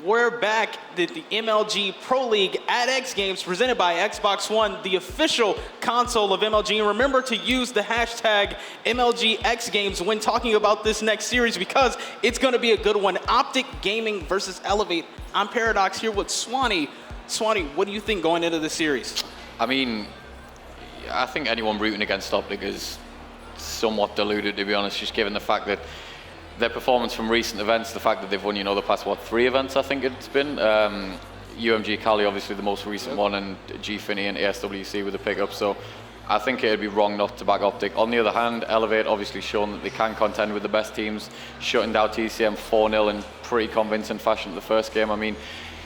We're back at the MLG Pro League at X Games presented by Xbox One, the official console of MLG. And remember to use the hashtag MLG X Games when talking about this next series because it's going to be a good one. OpTic Gaming versus eLevate. I'm Paradox here with Swanee. Swanee, what do you think going into the series? I mean, I think anyone rooting against OpTic is somewhat deluded, to be honest, just given the fact that their performance from recent events, the fact that they've won, you know, the past, 3 events, I think it's been. UMG Cali, obviously the most recent one, and G-Finny and ASWC with the pickup, so I think it'd be wrong not to back OpTic. On the other hand, eLevate obviously shown that they can contend with the best teams, shutting down TCM 4-0 in pretty convincing fashion the first game. I mean,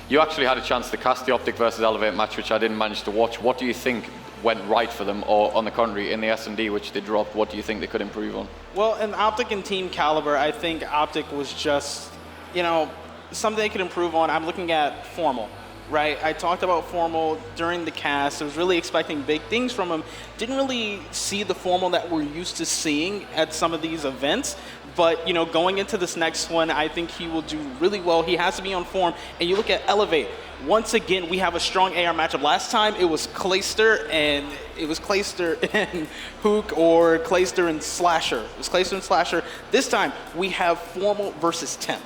you actually had a chance to cast the OpTic versus eLevate match, which I didn't manage to watch. What do you think went right for them, or on the contrary, in the S&D, which they dropped, what do you think they could improve on? Well, in OpTic and Team Caliber, I think OpTic was just, you know, something they could improve on. I'm looking at Formal, right? I talked about Formal during the cast. I was really expecting big things from him. Didn't really see the Formal that we're used to seeing at some of these events. But, you know, going into this next one, I think he will do really well. He has to be on form. And you look at eLevate. Once again, we have a strong AR matchup. Last time, it was Clayster and Hook, or Clayster and Slasher. It was Clayster and Slasher. This time, we have Formal versus Temp.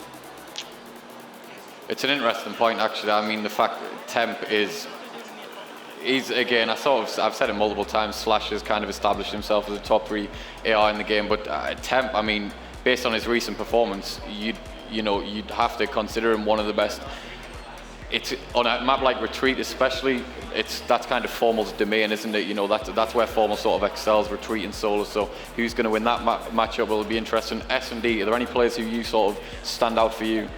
It's an interesting point, actually. I mean, the fact that Temp he's again, I've said it multiple times, Slash has kind of established himself as a top 3 AR in the game, but Temp, I mean, based on his recent performance, you'd have to consider him one of the best. It's on a map like Retreat, especially. That's kind of Formal's domain, isn't it? You know, that's where Formal sort of excels, Retreat and Solo. So who's going to win that matchup will be interesting. S&D, are there any players who you sort of stand out for you?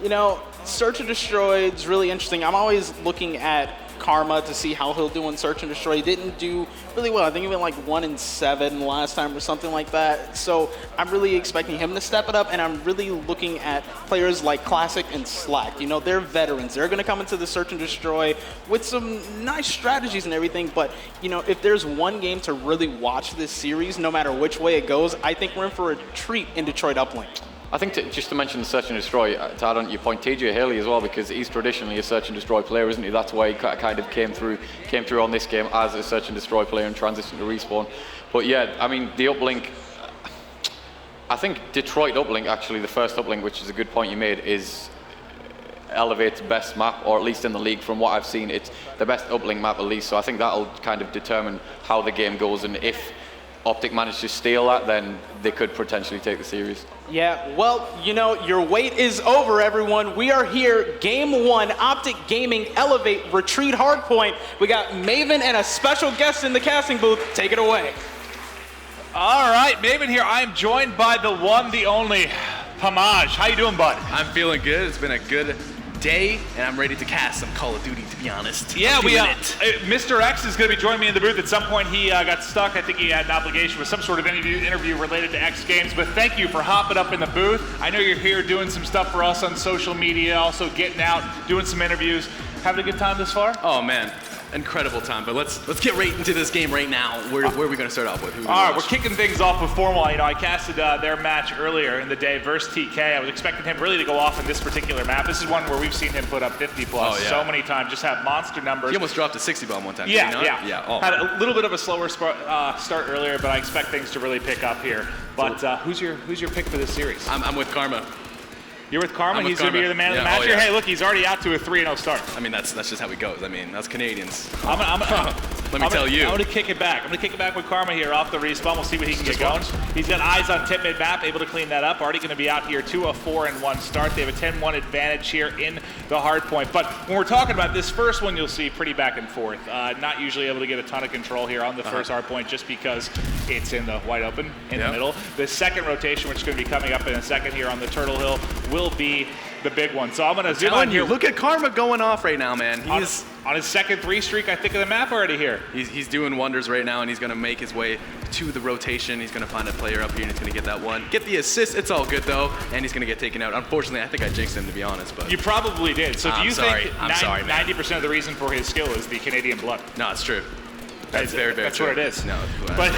You know, Search and Destroy is really interesting. I'm always looking at Karma to see how he'll do in Search and Destroy. He didn't do really well. I think he went like 1-7 last time or something like that. So I'm really expecting him to step it up, and I'm really looking at players like Classic and Slack. You know, they're veterans. They're going to come into the Search and Destroy with some nice strategies and everything, but, you know, if there's one game to really watch this series, no matter which way it goes, I think we're in for a treat in Detroit Uplink. I think just to mention the Search and Destroy, to add on your point, TJ Haley as well, because he's traditionally a Search and Destroy player, isn't he? That's why he kind of came through on this game as a Search and Destroy player and transitioned to Respawn. But yeah, I mean, the Uplink, I think Detroit Uplink, actually, the first Uplink, which is a good point you made, is eLevate's best map, or at least in the league, from what I've seen, it's the best Uplink map at least. So I think that'll kind of determine how the game goes, and if OpTic managed to steal that, then they could potentially take the series. Yeah, well, you know, your wait is over, everyone. We are here, Game 1, OpTic Gaming, eLevate, Retreat, Hardpoint. We got Maven and a special guest in the casting booth. Take it away. All right, Maven here. I am joined by the one, the only, Pamaj. How you doing, bud? I'm feeling good. It's been a good day, and I'm ready to cast some Call of Duty, to be honest. Yeah, Mr. X is going to be joining me in the booth at some point. He got stuck. I think he had an obligation with some sort of interview related to X Games, but thank you for hopping up in the booth. I know you're here doing some stuff for us on social media, also getting out, doing some interviews. Having a good time this far? Oh, man. Incredible time, but let's get right into this game right now. Where are we going to start off with? All right, we're kicking things off with Formal. You know, I casted their match earlier in the day versus TK. I was expecting him really to go off in this particular map. This is one where we've seen him put up 50 plus so many times, just have monster numbers. He almost dropped a 60 bomb one time. Yeah. Oh. Had a little bit of a slower start earlier, but I expect things to really pick up here. But who's your pick for this series? I'm with Karma. You're with Karma? He's going to be the man of the match here? Hey, look, he's already out to a 3-0 start. I mean, that's just how it goes. I mean, that's Canadians. Let me tell you. I'm going to kick it back. I'm going to kick it back with Karma here off the respawn. We'll see what he can get going. He's got eyes on tip mid-map, able to clean that up. Already going to be out here to a 4-1 start. They have a 10-1 advantage here in the hard point. But when we're talking about this first one, you'll see pretty back and forth. Not usually able to get a ton of control here on the first hard point just because it's in the wide open in the middle. The second rotation, which is going to be coming up in a second here on the Turtle Hill, will be the big one. So I'm going to zoom on here. Look at Karma going off right now, man. He's on his second 3 streak, I think, of the map already here. He's doing wonders right now, and he's going to make his way to the rotation. He's going to find a player up here, and he's going to get that one. Get the assist. It's all good, though, and he's going to get taken out. Unfortunately, I think I jinxed him, to be honest. But you probably did. So do you think 90% of the reason for his skill is the Canadian blood? No, it's true. That's very That's true. what it is. No, but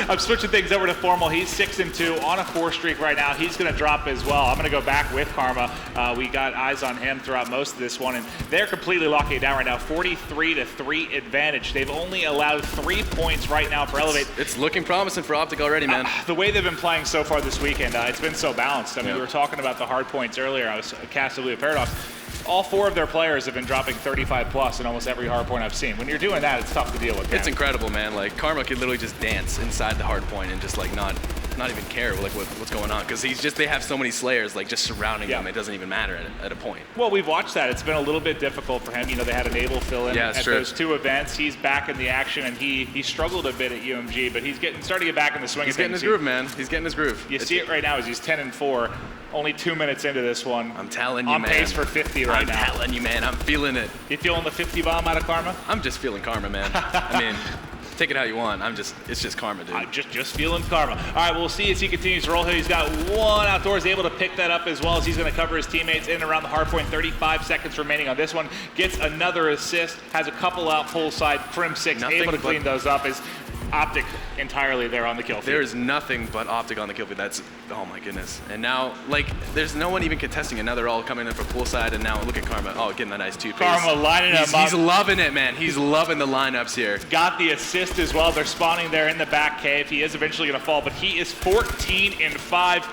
I'm switching things over to Formal. He's 6-2 on a 4 streak right now. He's going to drop as well. I'm going to go back with Karma. We got eyes on him throughout most of this one, and they're completely locking it down right now. 43-3 advantage. They've only allowed 3 points right now for eLevate. It's looking promising for OpTic already, man. The way they've been playing so far this weekend, it's been so balanced. I mean, we were talking about the hard points earlier. I was casting Blue Paradox. All 4 of their players have been dropping 35 plus in almost every hard point I've seen. When you're doing that, it's tough to deal with. It's incredible, man. Like Karma could literally just dance inside the hard point and just like not even care like what's going on, because they have so many Slayers like just surrounding him. It doesn't even matter at a point. Well, we've watched that. It's been a little bit difficult for him. You know, they had an Able fill in at those 2 events. He's back in the action, and he struggled a bit at UMG, but he's starting to get back in the swing. He's getting his groove, man. He's getting his groove. You see it right now as he's 10-4. Only 2 minutes into this one. I'm telling you, on man. pace for 50 right now. I'm telling you, man. I'm feeling it. You feeling the 50 bomb out of Karma? I'm just feeling Karma, man. I mean, take it how you want. It's just Karma, dude. I'm just feeling Karma. All right, we'll see as he continues to roll here. He's got 1 outdoors, able to pick that up as well as he's going to cover his teammates in and around the hard point. 35 seconds remaining on this one. Gets another assist, has a couple out full side. Crim 6 able to clean those up as OpTic entirely there on the kill feed. There is nothing but OpTic on the kill feed. That's, oh my goodness. And now, like, there's no one even contesting it. Now they're all coming in for poolside, and now look at Karma. Oh, getting a nice 2-piece. Karma lining them up. He's loving it, man. He's loving the lineups here. Got the assist as well. They're spawning there in the back cave. He is eventually going to fall, but he is 14-5.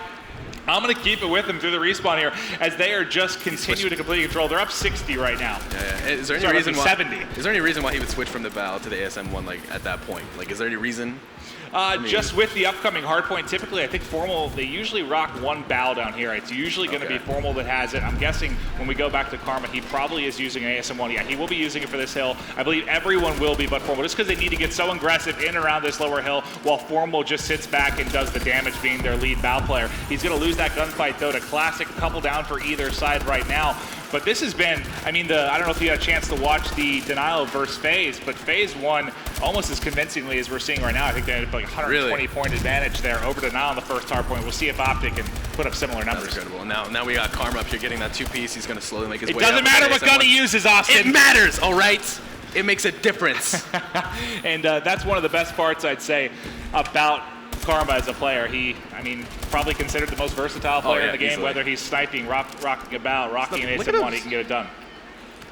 I'm going to keep it with them through the respawn here as they are just continuing to complete control. They're up 60 right now. Yeah. Is there any reason why? 70. Is there any reason why he would switch from the Val to the ASM1 like at that point? Like, is there any reason? Just with the upcoming hardpoint, typically I think Formal, they usually rock 1 bow down here. It's usually going to be Formal that has it. I'm guessing when we go back to Karma, he probably is using an ASM1. Yeah, he will be using it for this hill. I believe everyone will be but Formal, just because they need to get so aggressive in and around this lower hill while Formal just sits back and does the damage being their lead bow player. He's going to lose that gunfight though to Classic, a couple down for either side right now. But this has been, I mean, I don't know if you had a chance to watch the Denial versus FaZe, but FaZe won almost as convincingly as we're seeing right now. I think they had like 120-point advantage there over Denial on the first hard point. We'll see if OpTic can put up similar numbers. That's incredible. Now we got Karma up here getting that 2-piece. He's going to slowly make his way up. It doesn't matter what gun he uses, Austin. It matters, all right? It makes a difference. And that's one of the best parts, I'd say, about Karma as a player. I mean, probably considered the most versatile player in the game, easily. Whether he's sniping, rocking a bow, rocking an ASM1, he can get it done.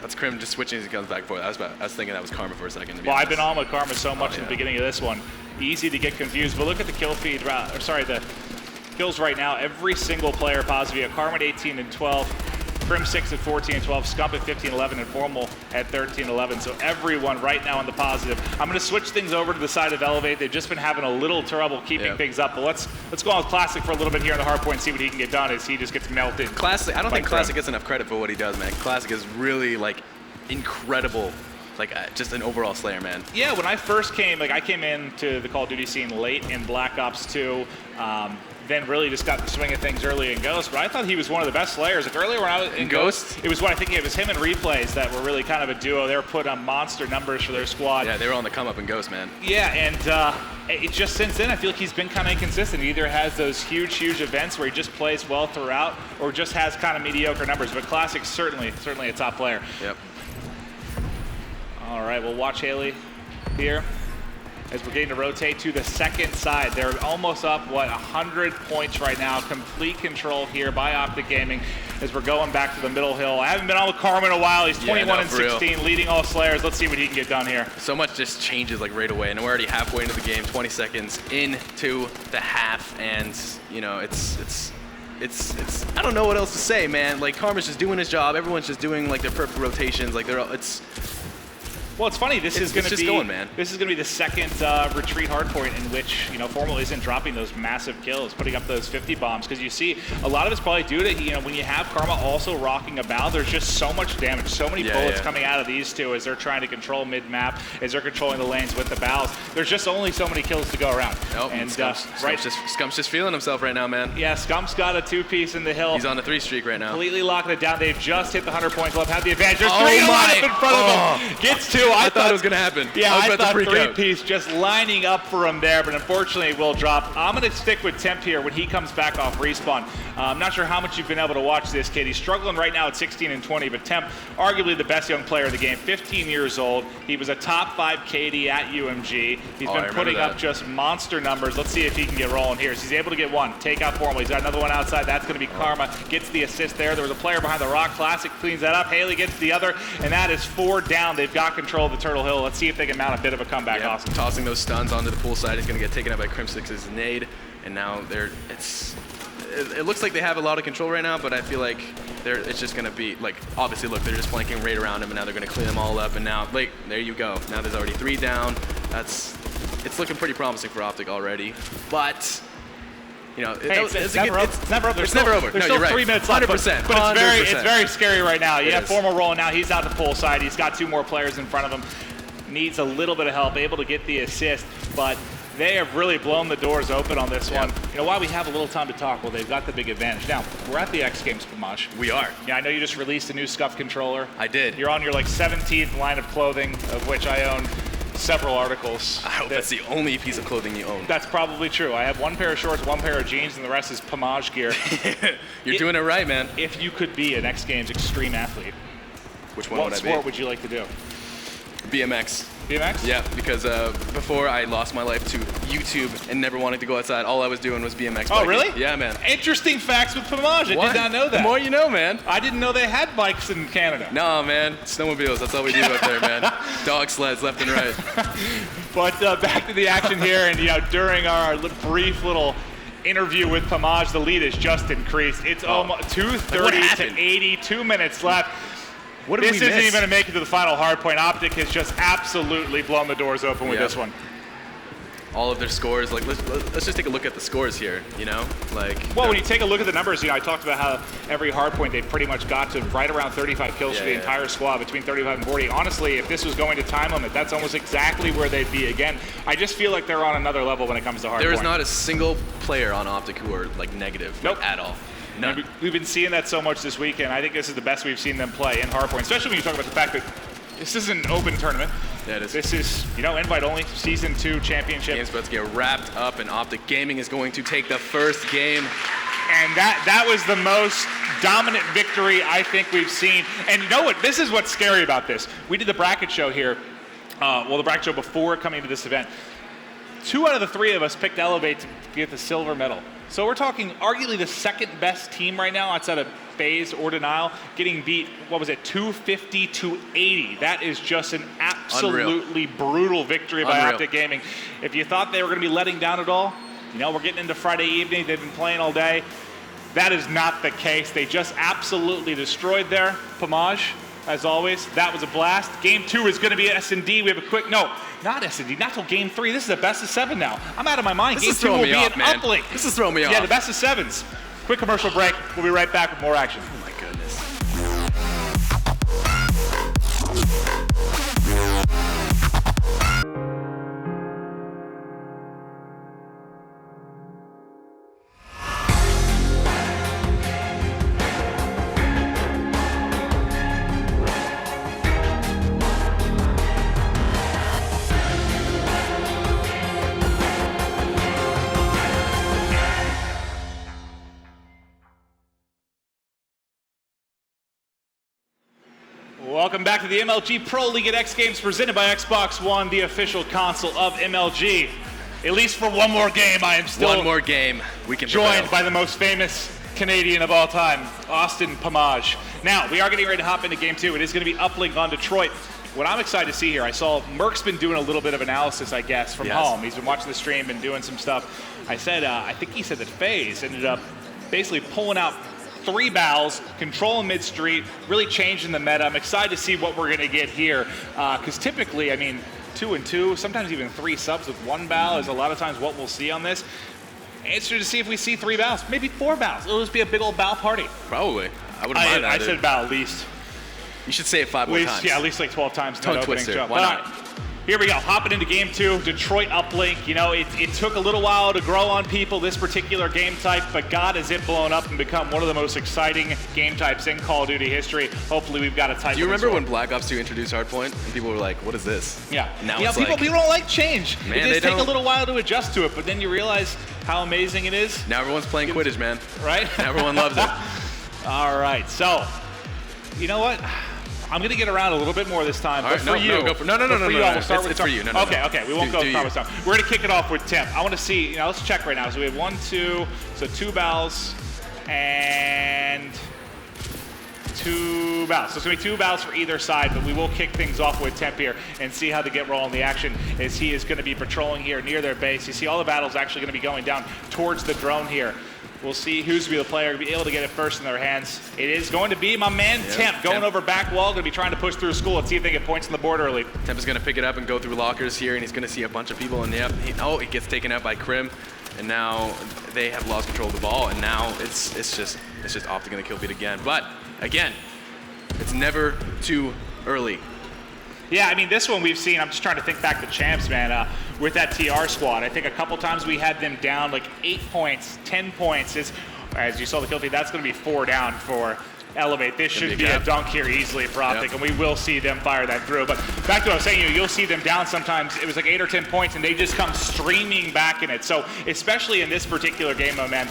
That's Crim just switching his guns back and forth. I was thinking that was Karma for a second. Well, I've been on with Karma so much in the beginning of this one. Easy to get confused, but look at the kill feed, the kills right now. Every single player positive. Karma at 18-12. Crim 6 at 14-12, Scump at 15-11, and Formal at 13-11. So everyone right now on the positive. I'm going to switch things over to the side of eLevate. They've just been having a little trouble keeping things up. But let's go on with Classic for a little bit here on the hard point and see what he can get done as he just gets melted. Classic. I don't think Classic gets enough credit for what he does, man. Classic is really like incredible. Like just an overall Slayer, man. Yeah, when I first came, I came into the Call of Duty scene late in Black Ops 2. Then really just got the swing of things early in Ghost, but I thought he was one of the best Slayers. Like earlier when I was in Ghost, it was I think it was him and Replays that were really kind of a duo. They were putting on monster numbers for their squad. Yeah, they were on the come up in Ghost, man. Yeah, and it just since then I feel like he's been kind of inconsistent. He either has those huge events where he just plays well throughout, or just has kind of mediocre numbers. But Classic certainly a top player. Yep. All right, we'll watch Haley here as we're getting to rotate to the second side. They're almost up, 100 points right now. Complete control here by OpTic Gaming as we're going back to the middle hill. I haven't been on with Karma in a while. He's 21-16, leading all Slayers. Let's see what he can get done here. So much just changes right away, and we're already halfway into the game, 20 seconds into the half, and you know, it's I don't know what else to say, man. Like Karma's just doing his job. Everyone's just doing like their perfect rotations. Like Well, it's funny. This is going to be man. This is going to be the second retreat hardpoint in which Formal isn't dropping those massive kills, putting up those 50 bombs. Because you see, a lot of it's probably due to when you have Karma also rocking a bow. There's just so much damage, so many bullets coming out of these two as they're trying to control mid map, as they're controlling the lanes with the bows. There's just only so many kills to go around. Nope, and Scump's just feeling himself right now, man. Yeah, Scump's got a 2-piece in the hill. He's on a 3 streak right now. Completely locking it down. They've just hit the 100 points. Love have the advantage. There's 3 in front of him. Gets 2. too. I thought it was going to happen. Yeah, I thought freak out. three-piece just lining up for him there, but unfortunately it will drop. I'm going to stick with Temp here when he comes back off respawn. I'm not sure how much you've been able to watch this kid. He's struggling right now at 16 and 20, but Temp, arguably the best young player in the game, 15 years old. He was a top 5 KD at UMG. He's been putting up just monster numbers. Let's see if he can get rolling here. So he's able to get one. Take out Formal. He's got another one outside. That's going to be Karma. Gets the assist there. There was a player behind the rock. Classic cleans that up. Haley gets the other, and that is 4 down. They've got control of the Turtle Hill. Let's see if they can mount a bit of a comeback. Yep. Austin. Tossing those stuns onto the pool side. He's going to get taken out by Crimsix's nade, and now it looks like they have a lot of control right now, but I feel like it's just going to be, like, obviously, look, they're just flanking right around him, and now they're going to clean them all up, and now, like, there you go. Now there's already 3 down. It's looking pretty promising for OpTic already, but, you know, it's never over. It's never over. There's No, still you're right. 3 minutes left, 100%. but it's very scary right now. You have is. Formal rolling now. He's out the pool side. He's got 2 more players in front of him. Needs a little bit of help, able to get the assist, but they have really blown the doors open on this one. You know, while we have a little time to talk, well, they've got the big advantage. Now, we're at the X Games, Pamaj. We are. Yeah, I know you just released a new Scuff controller. I did. You're on your, like, 17th line of clothing, of which I own several articles. I hope that's the only piece of clothing you own. That's probably true. I have 1 pair of shorts, 1 pair of jeans, and the rest is Pamaj gear. You're doing it right, man. If you could be an X Games extreme athlete, Which one would I be? what sport would you like to do? BMX. BMX? Yeah, because before I lost my life to YouTube and never wanted to go outside, all I was doing was BMX biking. Oh, really? Yeah, man. Interesting facts with Pamaj. I did not know that. The more you know, man. I didn't know they had bikes in Canada. No, man. Snowmobiles, that's all we do out there, man. Dog sleds left and right. But back to the action here, and, you know, during our brief little interview with Pamaj, the lead has just increased. It's almost 2:30 to 80, 2 minutes left. What did we This miss? isn't even going to make it to the final hard point. OpTic has just absolutely blown the doors open with this one. All of their scores, like, let's just take a look at the scores here, you know? Like, well, when you take a look at the numbers, you know, I talked about how every hard point they've pretty much got to right around 35 kills for the entire squad, between 35 and 40. Honestly, if this was going to time limit, that's almost exactly where they'd be again. I just feel like they're on another level when it comes to hard point. There is not a single player on OpTic who are, like, negative at all. None. We've been seeing that so much this weekend. I think this is the best we've seen them play in hardpoint, especially when you talk about the fact that this is an open tournament. Yeah, it is. This is, you know, invite only, Season 2 championship. Game's about to get wrapped up, and OpTic Gaming is going to take the first game. And that was the most dominant victory I think we've seen. And you know what? This is what's scary about this. We did the bracket show here, the bracket show before coming to this event. 2 out of the 3 of us picked eLevate to get the silver medal. So we're talking arguably the second best team right now outside of FaZe or Denial, getting beat, what was it, 250 to 80. That is just an absolutely brutal victory by OpTic Gaming. If you thought they were going to be letting down at all, you know, we're getting into Friday evening. They've been playing all day. That is not the case. They just absolutely destroyed there. Pamaj, as always, that was a blast. Game 2 is going to be S&D. We have a quick, no, not S&D, not till Game 3. This is a best of 7 now. I'm out of my mind. Game 2 will be an uplink. This is throwing me off. Yeah, the best of 7s. Quick commercial break. We'll be right back with more action. Oh my goodness. Welcome back to the MLG Pro League at X Games presented by Xbox One, the official console of MLG. At least for one more game, I am still one more game. We can joined by the most famous Canadian of all time, Austin Pamaj. Now, we are getting ready to hop into Game 2. It is going to be uplink on Detroit. What I'm excited to see here, I saw Merck's been doing a little bit of analysis, I guess, from home. He's been watching the stream and doing some stuff. I think he said that FaZe ended up basically pulling out 3 bows, controlling mid-street, really changing the meta. I'm excited to see what we're going to get here, because typically, I mean, 2 and 2, sometimes even 3 subs with 1 bow is a lot of times what we'll see on this. Interested to see if we see 3 bows, maybe 4 bows. It'll just be a big old bow party. Probably. I wouldn't mind that. I said bow at least. You should say it 5 more times. Yeah, at least like 12 times. Tongue twister. Why not? Here we go, hopping into game 2, Detroit uplink. You know, it took a little while to grow on people, this particular game type, but God, has it blown up and become one of the most exciting game types in Call of Duty history. Hopefully we've got a type. Do you remember when Black Ops 2 introduced hardpoint and people were like, what is this? Yeah. Now you know, it's people don't like change. Man, it just they take a don't. little while to adjust to it, but then you realize how amazing it is. Now everyone's playing Quidditch, man. Right? Everyone loves it. All right, so, you know what? I'm going to get around a little bit more this time, but for you. Go for no. It's for you. No. Okay, we won't go with Thomas. We're going to kick it off with Tim. I want to see, you know, let's check right now. So we have 1, 2, so 2 battles and 2 battles. So it's going to be 2 battles for either side, but we will kick things off with Temp here and see how they get rolling the action as he is going to be patrolling here near their base. You see all the battles actually going to be going down towards the drone here. We'll see who's going to be the player to be able to get it first in their hands. It is going to be my man Temp going over back wall, going to be trying to push through school. Let's see if they get points on the board early. Temp is going to pick it up and go through lockers here, and he's going to see a bunch of people. And he gets taken out by Krim, and now they have lost control of the ball. And now it's just OpTic going to kill feed again. But again, it's never too early. Yeah, I mean, this one we've seen, I'm just trying to think back to champs, man, with that TR squad. I think a couple times we had them down like 8 points, 10 points. As you saw the kill feed, that's going to be 4 down for eLevate. This should be a dunk here easily for OpTic, and we will see them fire that through. But back to what I was saying, you'll see them down sometimes. It was like 8 or 10 points, and they just come streaming back in it. So especially in this particular game, man,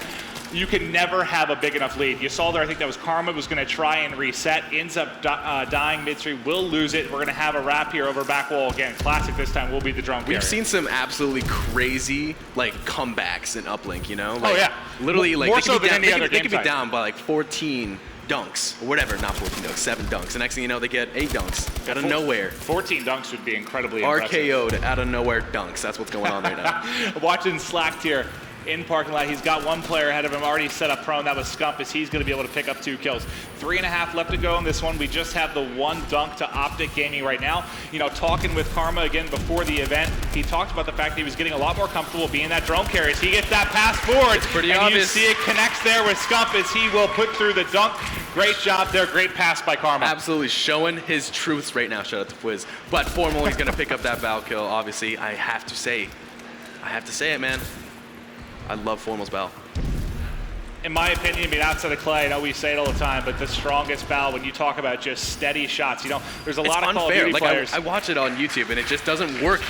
you can never have a big enough lead. You saw there, I think that was Karma was going to try and reset, ends up dying midstream, will lose it. We're going to have a wrap here over back wall again. Classic this time will be the drone carrier. We've seen some absolutely crazy like comebacks in uplink, you know? Like, oh yeah. Literally, like more so than any other game they could be type. down by like 14 dunks or whatever, not 14 dunks, 7 dunks. The next thing you know, they get 8 dunks out of nowhere. 14 dunks would be incredibly impressive. RKO'd out of nowhere dunks. That's what's going on right now. Watching Slacked here in parking lot. He's got 1 player ahead of him already set up prone. That was Scump, as he's going to be able to pick up 2 kills. 3.5 left to go in this one. We just have the 1 dunk to OpTic Gaming right now. You know, talking with Karma again before the event, he talked about the fact that he was getting a lot more comfortable being that drone carrier. He gets that pass forward. It's pretty and obvious. You see it connects there with Scump as he will put through the dunk. Great job there. Great pass by Karma. Absolutely showing his truths right now. Shout out to Fwiz. But Formal, he's going to pick up that Val kill. Obviously, I have to say it, man. I love Formal's Val. In my opinion, I mean, outside of Clay, I know we say it all the time, but the strongest Val when you talk about just steady shots. You know, there's a lot of Call of Duty players. I watch it on YouTube, and it just doesn't work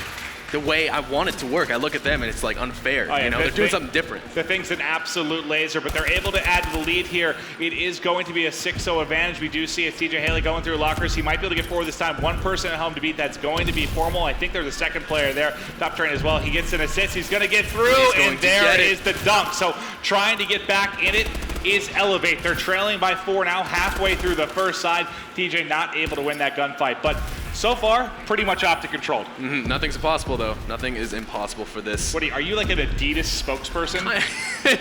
the way I want it to work. I look at them, and it's like unfair. Oh, yeah, you know, they're doing something different. The thing's an absolute laser, but they're able to add to the lead here. It is going to be a 6-0 advantage. We do see TJ Haley going through lockers. He might be able to get forward this time. 1 person at home to beat. That's going to be Formal. I think there's a 2nd player there, top train as well. He gets an assist. He's going to get through, and there is the dunk. So trying to get back in it is eLevate. They're trailing by 4 now, halfway through the first side. TJ not able to win that gunfight, but so far, pretty much OpTic controlled. Nothing's impossible, though. Nothing is impossible for this. What are you like an Adidas spokesperson?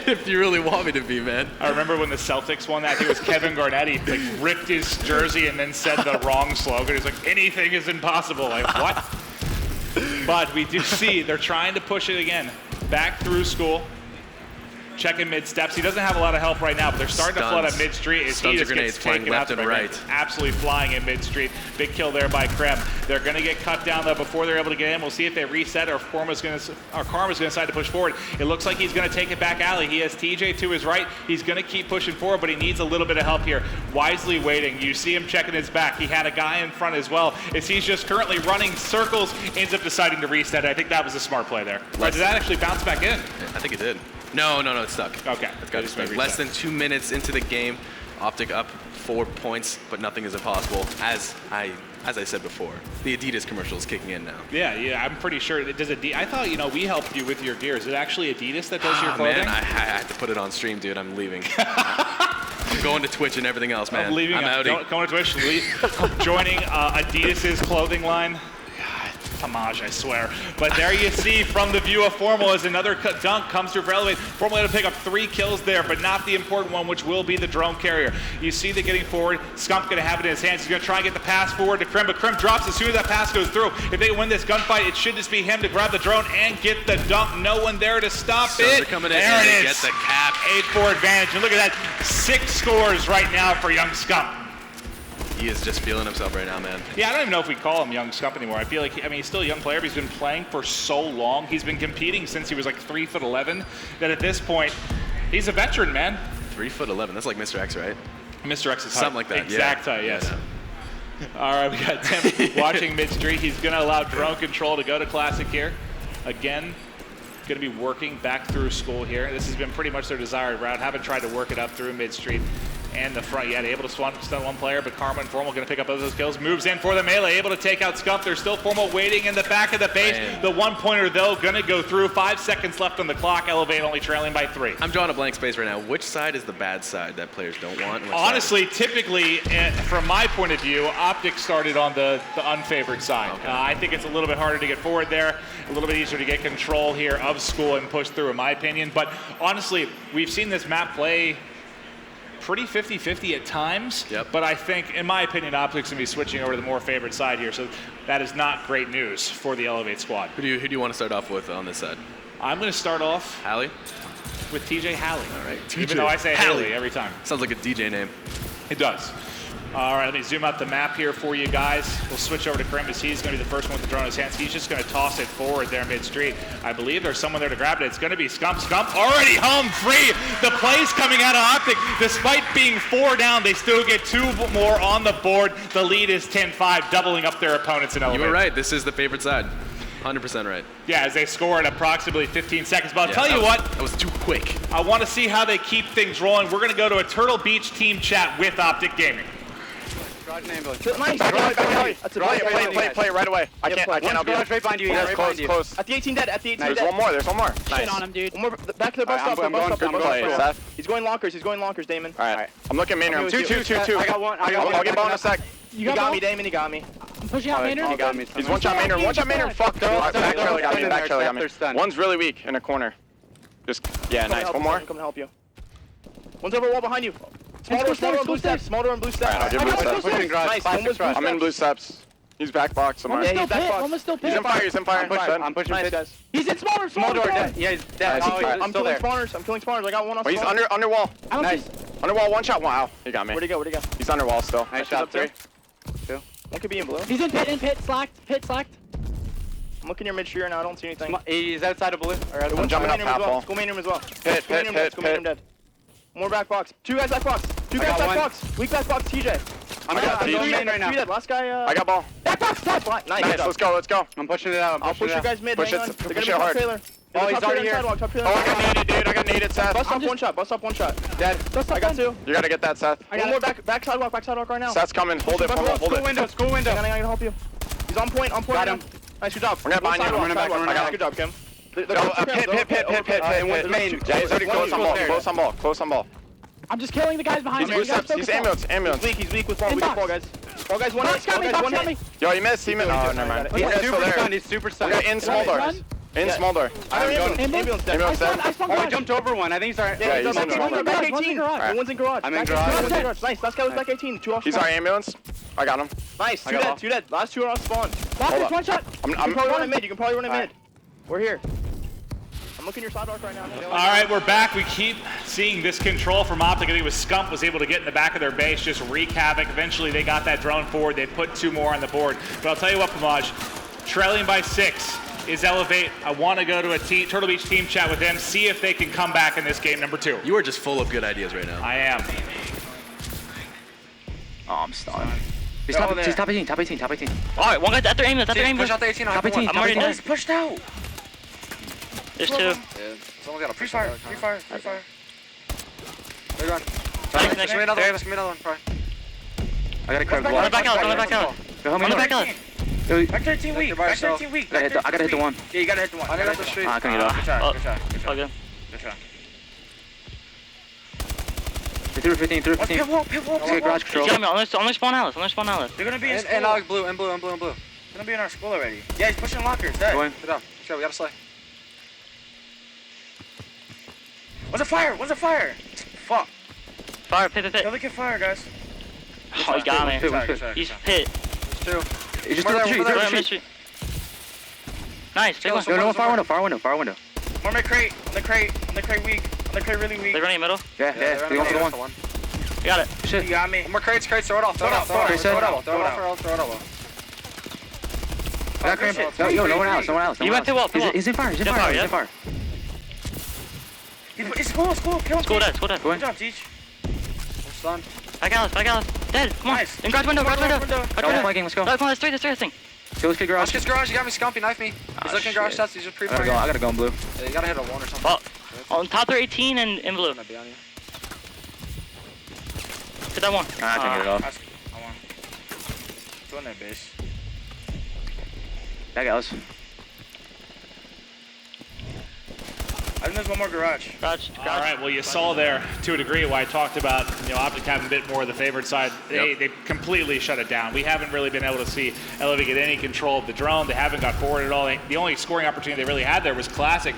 If you really want me to be, man. I remember when the Celtics won that. I think it was Kevin Garnett. He like ripped his jersey and then said the wrong slogan. He's like, anything is impossible. Like, what? But we do see they're trying to push it again. Back through school. Checking mid steps. He doesn't have a lot of help right now, but they're starting to flood at mid street as he just gets taken out and right. Absolutely flying in mid street. Big kill there by Krem. They're going to get cut down though before they're able to get in. We'll see if they reset or if Karma's going to decide to push forward. It looks like he's going to take it back alley. He has TJ to his right. He's going to keep pushing forward, but he needs a little bit of help here. Wisely waiting. You see him checking his back. He had a guy in front as well as he's just currently running circles. Ends up deciding to reset. I think that was a smart play there. Or did that actually bounce back in? I think it did. No, it's stuck. Okay. It's got to stuck. Less than 2 minutes into the game, OpTic up 4 points, but nothing is impossible. As I said before, the Adidas commercial is kicking in now. Yeah, I'm pretty sure it does. I thought, we helped you with your gear. Is it actually Adidas that does your clothing? Man, I had to put it on stream, dude. I'm leaving. I'm going to Twitch and everything else, man. I'm leaving. Going to Twitch. Joining Adidas's clothing line. Homage, I swear. But there you see from the view of Formal as another dunk comes through for eLevate. Formal had to pick up 3 kills there, but not the important one, which will be the drone carrier. You see the getting forward. Scump going to have it in his hands. He's going to try and get the pass forward to Krim, but Krim drops as soon as that pass goes through. If they win this gunfight, it should just be him to grab the drone and get the dunk. No one there to stop it. Coming there in it is. Get the cap. 8-4 advantage. And look at that. 6 scores right now for young Scump. He is just feeling himself right now, man. Yeah, I don't even know if we call him Young Scump anymore. I feel like, he's still a young player, but he's been playing for so long. He's been competing since he was like 3'11", that at this point, he's a veteran, man. 3'11", that's like Mr. X, right? Mr. X's height. Something like that, Exact height, yes. All right, we got Tim watching mid-street. He's going to allow drone control to go to Classic here. Again, going to be working back through school here. This has been pretty much their desired route. Haven't tried to work it up through mid-street and the front yet. Able to stun one player, but Karma and Formal going to pick up those kills. Moves in for the melee, able to take out Scump. There's still Formal waiting in the back of the base. Man. The one-pointer, though, going to go through. 5 seconds left on the clock. eLevate only trailing by 3. I'm drawing a blank space right now. Which side is the bad side that players don't want? And which Honestly, typically, from my point of view, OpTic started on the unfavored side. Okay. I think it's a little bit harder to get forward there, a little bit easier to get control here of school and push through, in my opinion. But honestly, we've seen this map play pretty 50-50 at times. Yep. But I think, in my opinion, OpTic's going to be switching over to the more favored side here. So that is not great news for the eLevate squad. Who do you want to start off with on this side? I'm going to start off Hallie? with TJ Hallie. All right. Even though I say Hallie every time. Sounds like a DJ name. It does. All right, let me zoom out the map here for you guys. We'll switch over to Krimbus. He's going to be the first one with the drone in his hands. He's just going to toss it forward there mid-street. I believe there's someone there to grab it. It's going to be Scump. Scump already home free. The plays coming out of OpTic. Despite being 4 down, they still get 2 more on the board. The lead is 10-5, doubling up their opponents in eLevate. You were right. This is the favored side. 100% right. Yeah, as they score in approximately 15 seconds. But I'll tell you what. That was too quick. I want to see how they keep things rolling. We're going to go to a Turtle Beach team chat with OpTic Gaming. Nice. That's a play it right away. I can't help you. Right behind you. Yes, close. At the 18 dead. At the 18 dead. There's one more. Nice. Shit on him, dude. One more. Back to the bus stop. I'm going, Seth. He's going lonkers, Damon. All right. I'm looking main room. Two. I got one. I'll get ball in a sec. You got me, Damon. He got me. I'm pushing out main room. He got me. He's one shot main room. Fuck. Back trailer got me. One's really weak in a corner. Just, yeah, nice. One more. I'm coming to help you. One's over wall behind you. Small door and blue steps. Small door and blue steps. Alright, I'll give blue steps. Nice. I'm in blue steps. He's back box somewhere. Yeah, he's back box. Almost still He's in fire. I'm pushing nice, guys. He's in small door. Dead. Yeah, he's dead. I'm killing spawners. I got one on He's spawn. under wall. Nice. Under wall, one shot. Wow, he got me. Where'd he go? He's under wall still. Nice shot, 3. 2. One could be in blue. He's in pit, slacked. I'm looking near mid-sheer now. I don't see anything. He's outside of blue. One jumping up half wall. Go main room as well. Pit. Dead. More back box. 2 guys back box. 2 guys back box. Weak back box, TJ. I got TJ right now. Last guy. I got ball. Back box. Nice. Let's go. I'm pushing it out. I'll push you guys mid. Push Hang it. on. They're Push gonna it be hard. trailer. Oh, he's already here. Top trailer. Oh, I got needed, dude. I got needed, Seth. Bust off one shot. Dead. I got 2. You gotta get that, Seth. One more back sidewalk right now. Seth's coming. Hold it. School window. I'm gonna help you. He's on point. Got him. Nice, good job. We're gonna bind you. Sidewalk, Running back. sidewalk. I got him. Good job, Kim. Pit. Yeah, he's already close on ball. I'm just killing the guys behind me. He's ambulance. He's weak with ball. We got ball, guys. Ball guys, one hit. Yo, he missed. Oh, never mind. He's super stunned. Okay, in small door. Small door. Ambulance dead. Ambulance dead. I spun garage. Jumped over one. I think he's alright. Yeah, he's back in 18. Back 18. Garage. One's in garage. I'm in garage. Nice. Last guy was back 18. 2 off He's spawn. our ambulance. I got him. Nice. 2 dead. Last 2 are off spawn. Last one shot. You can probably run it mid. We're here. I'm looking your sidewalk right now. All right, we're back. We keep seeing this control from OpTic. I think it was Scump was able to get in the back of their base, just wreak havoc. Eventually, they got that drone forward. They put 2 more on the board. But I'll tell you what, Pamaj, trailing by 6 is eLevate. I want to go to a Turtle Beach team chat with them, see if they can come back in this game number 2. You are just full of good ideas right now. I am. Oh, I'm stunned. He's top 18. Alright, one guy at their aim. Push out the 18. Top 18. I'm already dead. Pushed out. There's 2. Yeah, someone's got a Free fire. They're gone. Next. Give me another one. Fire. I gotta grab the On wall. the back out. On the back out. Back 13 weak. I gotta hit the one. Yeah, you gotta hit the one. I got the street. I couldn't get off. Good shot. All good. Through 15. Pit wall. Get garage control. He's got me. Only spawn Alice. They're gonna be in school. And Alex blue. They're gonna be in our school already. Yeah, he's pushing lockers. There. Go in. Good job. We gotta slay. What's a fire? Fuck. Fire, pit. Kill the kid fire, guys. Oh, he got me. Good shot. He's pit. There's 2. He just took the tree. Go down mid-street. Nice, big one. No, far window. More mid crate. On the crate weak. On the crate really weak. They're running middle. Yeah. They go for the one. You got it. Shit. You got me. One more crates, throw it off, throw it off, throw it off, throw it off. Yo, no one else. You went too well. He's in fire. He's in fire. It's cool, kill him. School dead. Good job, Teach. Stunned. Back Alice. Dead. Come on. Nice. In garage window. Double flanking, let's go. Come on, there's three, this thing. Go, let's get garage. Let's get garage, you got me, Scumpy, knife me. He's looking garage stats, he's just I gotta go in blue. Yeah, you gotta hit a 1 or something. Well, on top they're 18 and in blue. Be on you. Hit that one. I can get it off. I won. Go in there, base. Back Alice. I think there's one more garage. Garage. All right, well, you saw there, to a degree, why I talked about, OpTic having a bit more of the favored side. They completely shut it down. We haven't really been able to see eLevate get any control of the drone. They haven't got forward at all. The only scoring opportunity they really had there was Classic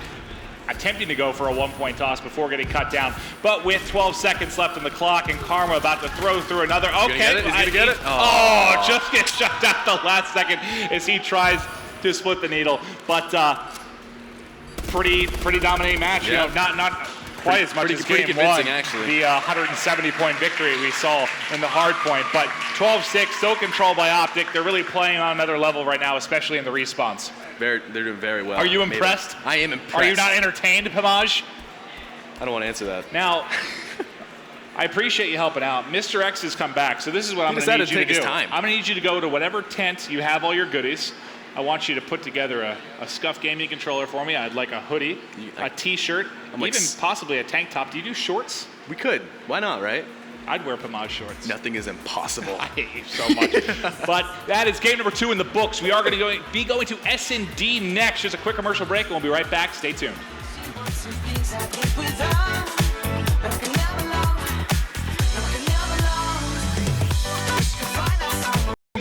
attempting to go for a 1-point toss before getting cut down. But with 12 seconds left on the clock and Karma about to throw through another. Okay. He's gonna get it? Oh, just gets shut down at the last second as he tries to split the needle. But pretty dominating match. Yeah. Not quite as much as pretty game convincing, one. actually. The 170-point victory we saw in the hard point. But 12-6, still controlled by OpTic. They're really playing on another level right now, especially in the respawns. They're doing very well. Are you impressed? I am impressed. Are you not entertained, Pamaj? I don't want to answer that. Now, I appreciate you helping out. Mr. X has come back, so this is what I'm going to need you to do. I'm going to need you to go to whatever tent you have all your goodies. I want you to put together a Scuff Gaming controller for me. I'd like a hoodie, a t-shirt, even possibly a tank top. Do you do shorts? We could. Why not, right? I'd wear Pamaj shorts. Nothing is impossible. I hate you so much. But that is game number 2 in the books. We are going to be going to S&D next. Just a quick commercial break, and we'll be right back. Stay tuned.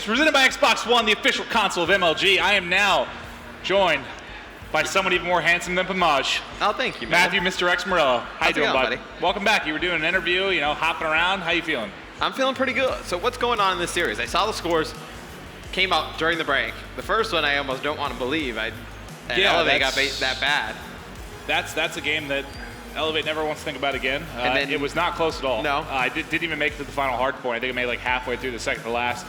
Presented by Xbox One, the official console of MLG. I am now joined by someone even more handsome than Pamaj. Oh, thank you, man. Matthew, Mr. X Morello. How you doing, buddy? Welcome back. You were doing an interview, hopping around. How you feeling? I'm feeling pretty good. So what's going on in this series? I saw the scores came out during the break. The first one I almost don't want to believe. eLevate got beat that bad. That's a game that eLevate never wants to think about again. And then, it was not close at all. No. I didn't even make it to the final hard point. I think it made like halfway through the second to last.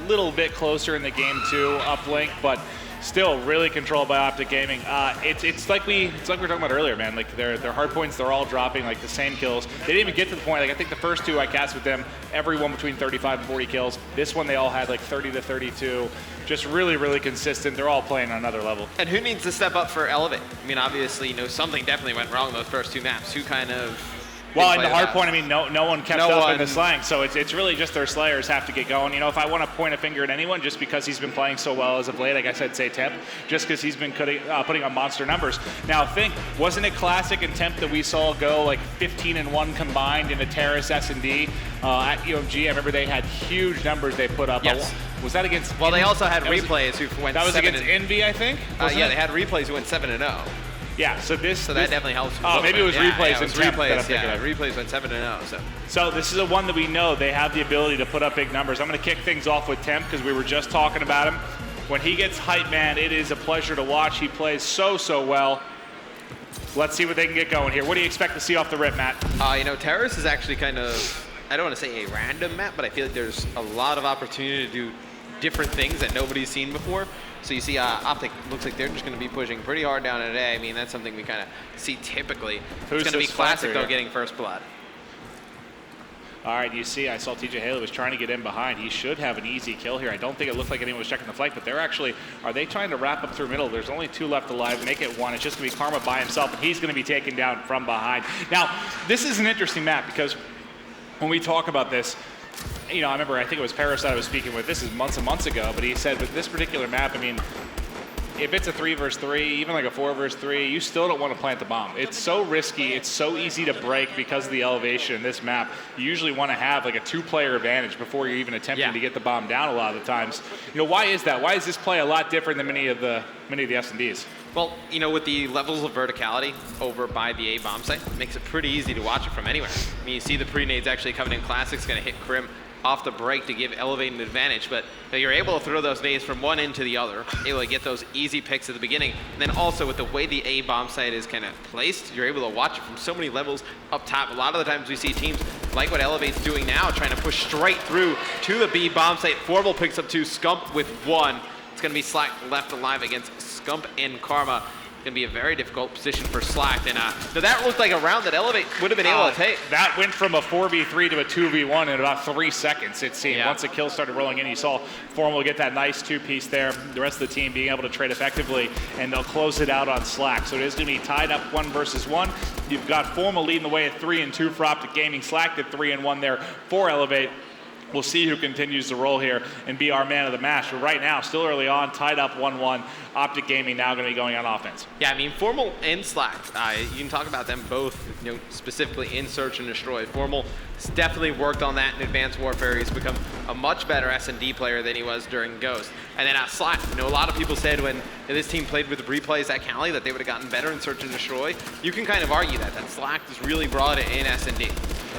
Little bit closer in the game 2 uplink, but still really controlled by OpTic Gaming. It's like we were talking about earlier, man. Like their hard points, they're all dropping like the same kills. They didn't even get to the point. Like I think the first 2 I cast with them, everyone between 35 and 40 kills. This one they all had like 30 to 32. Just really consistent. They're all playing on another level. And who needs to step up for eLevate? I mean, obviously, something definitely went wrong in those first 2 maps. Who kind of? Well, in the hard point, I mean, no one kept up in the slang, so it's really just their Slayers have to get going. If I want to point a finger at anyone, just because he's been playing so well as of late, I guess I'd say Temp, just because he's been putting on monster numbers. Now, wasn't it Classic and Temp that we saw go like 15-1 combined in the Terrace S&D at UMG? I remember they had huge numbers they put up. Yes. Was that against? Well, they also had replays who went. That was against Envy, I think. Yeah, they had replays who went 7-0. Yeah, so that definitely helps. Oh, maybe it was replays. Yeah, it was replays. Yeah, replays went 7-0. So this is a one that we know they have the ability to put up big numbers. I'm going to kick things off with Temp because we were just talking about him. When he gets hype, man, it is a pleasure to watch. He plays so well. Let's see what they can get going here. What do you expect to see off the rip, Matt? Terrace is actually kind of, I don't want to say a random map, but I feel like there's a lot of opportunity to do different things that nobody's seen before. So you see OpTic looks like they're just going to be pushing pretty hard down today. I mean, that's something we kind of see typically. Who's it's going to be Classic, though, here? getting first blood. All right, you see, I saw TJ Haley was trying to get in behind. He should have an easy kill here. I don't think it looked like anyone was checking the flank, but are they trying to wrap up through middle? There's only 2 left alive, make it 1. It's just going to be Karma by himself, and he's going to be taken down from behind. Now, this is an interesting map because when we talk about this, I remember, I think it was Terrace I was speaking with, this is months and months ago, but he said with this particular map, I mean, if it's a 3 versus 3, even like a 4 versus 3, you still don't want to plant the bomb. It's so risky, it's so easy to break because of the elevation in this map. You usually want to have like a 2-player advantage before you're even attempting to get the bomb down a lot of the times. Why is that? Why is this play a lot different than many of the S&Ds? Well, with the levels of verticality over by the A bomb site, it makes it pretty easy to watch it from anywhere. I mean, you see the pre-nades actually coming in. Classic's going to hit Crim off the break to give eLevate an advantage, but you're able to throw those nades from one end to the other, able to get those easy picks at the beginning, and then also with the way the A bomb site is kind of placed, you're able to watch it from so many levels up top. A lot of the times we see teams like what eLevate's doing now, trying to push straight through to the B bomb site. Formal picks up 2, Scump with 1. It's going to be Slack left alive against Scump and Karma. It's going to be a very difficult position for Slack. And so that looked like a round that eLevate would have been able to take. That went from a 4v3 to a 2v1 in about 3 seconds, it seemed. Once the kills started rolling in, you saw Formal get that nice 2-piece there. The rest of the team being able to trade effectively, and they'll close it out on Slack. So it is going to be tied up 1 versus 1. You've got Formal leading the way at 3-2 for OpTic Gaming. Slack at 3-1 there for eLevate. We'll see who continues to roll here and be our man of the match. But right now, still early on, tied up 1-1. OpTic Gaming now going to be going on offense. Yeah, I mean, Formal and Slack, you can talk about them both, specifically in Search and Destroy. Formal has definitely worked on that in Advanced Warfare. He's become a much better S&D player than he was during Ghost. And then Slack, a lot of people said when this team played with the replays at Cali that they would have gotten better in Search and Destroy. You can kind of argue that Slack has really brought it in S&D.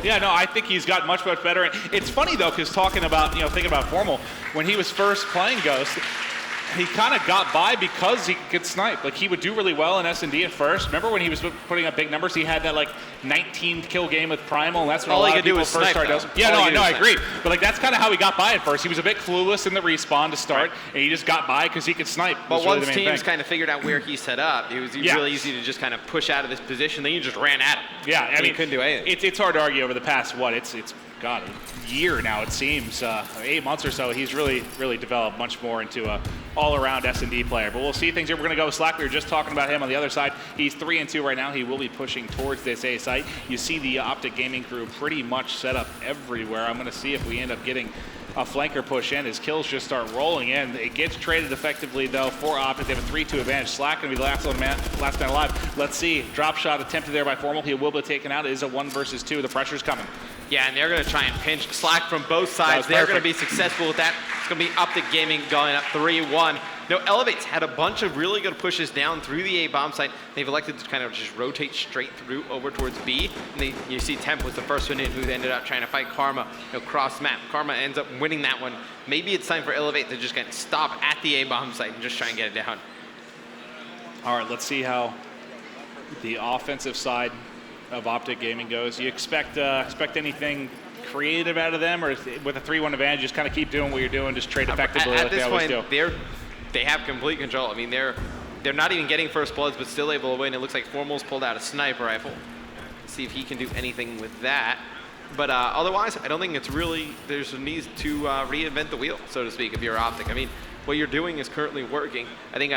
Yeah, no, I think he's got much better. It's funny though, because thinking about Formal, when he was first playing Ghost, he kind of got by because he could snipe. Like, he would do really well in S&D at first. Remember when he was putting up big numbers? He had that, 19 kill game with Primal, and that's when a lot of people first started. Yeah, no, I agree. But, that's kind of how he got by at first. He was a bit clueless in the respawn to start, and he just got by because he could snipe. But once teams kind of figured out where he set up, it was really easy to just kind of push out of this position. Then you just ran at him. Yeah, I mean, couldn't do anything. It's hard to argue over the past, God, a year now, it seems, 8 months or so, he's really developed much more into a all-around S&D player. But we'll see things here. We're going to go with Slack. We were just talking about him on the other side. He's 3-2 right now. He will be pushing towards this A site. You see the OpTic Gaming crew pretty much set up everywhere. I'm going to see if we end up getting a flanker push in. His kills just start rolling in. It gets traded effectively, though, for OpTic. They have a 3-2 advantage. Slack going to be the last man alive. Let's see. Drop shot attempted there by Formal. He will be taken out. It is a 1 versus 2. The pressure's coming. Yeah, and they're going to try and pinch Slack from both sides. They're going to be successful with that. It's going to be OpTic Gaming going up 3-1. eLevate's had a bunch of really good pushes down through the A bomb site. They've elected to kind of just rotate straight through over towards B. And you see Temp was the first one in who ended up trying to fight Karma, cross map. Karma ends up winning that one. Maybe it's time for eLevate to just kind of stop at the A bomb site and just try and get it down. All right, let's see how the offensive side of OpTic Gaming goes. You expect anything creative out of them, or with a 3-1 advantage, just kind of keep doing what you're doing, just trade effectively like they always do? They have complete control. I mean, they're not even getting first bloods, but still able to win. It looks like Formal's pulled out a sniper rifle. Let's see if he can do anything with that. But otherwise, I don't think it's really, there's a need to reinvent the wheel, so to speak, if you're OpTic. I mean, what you're doing is currently working. I think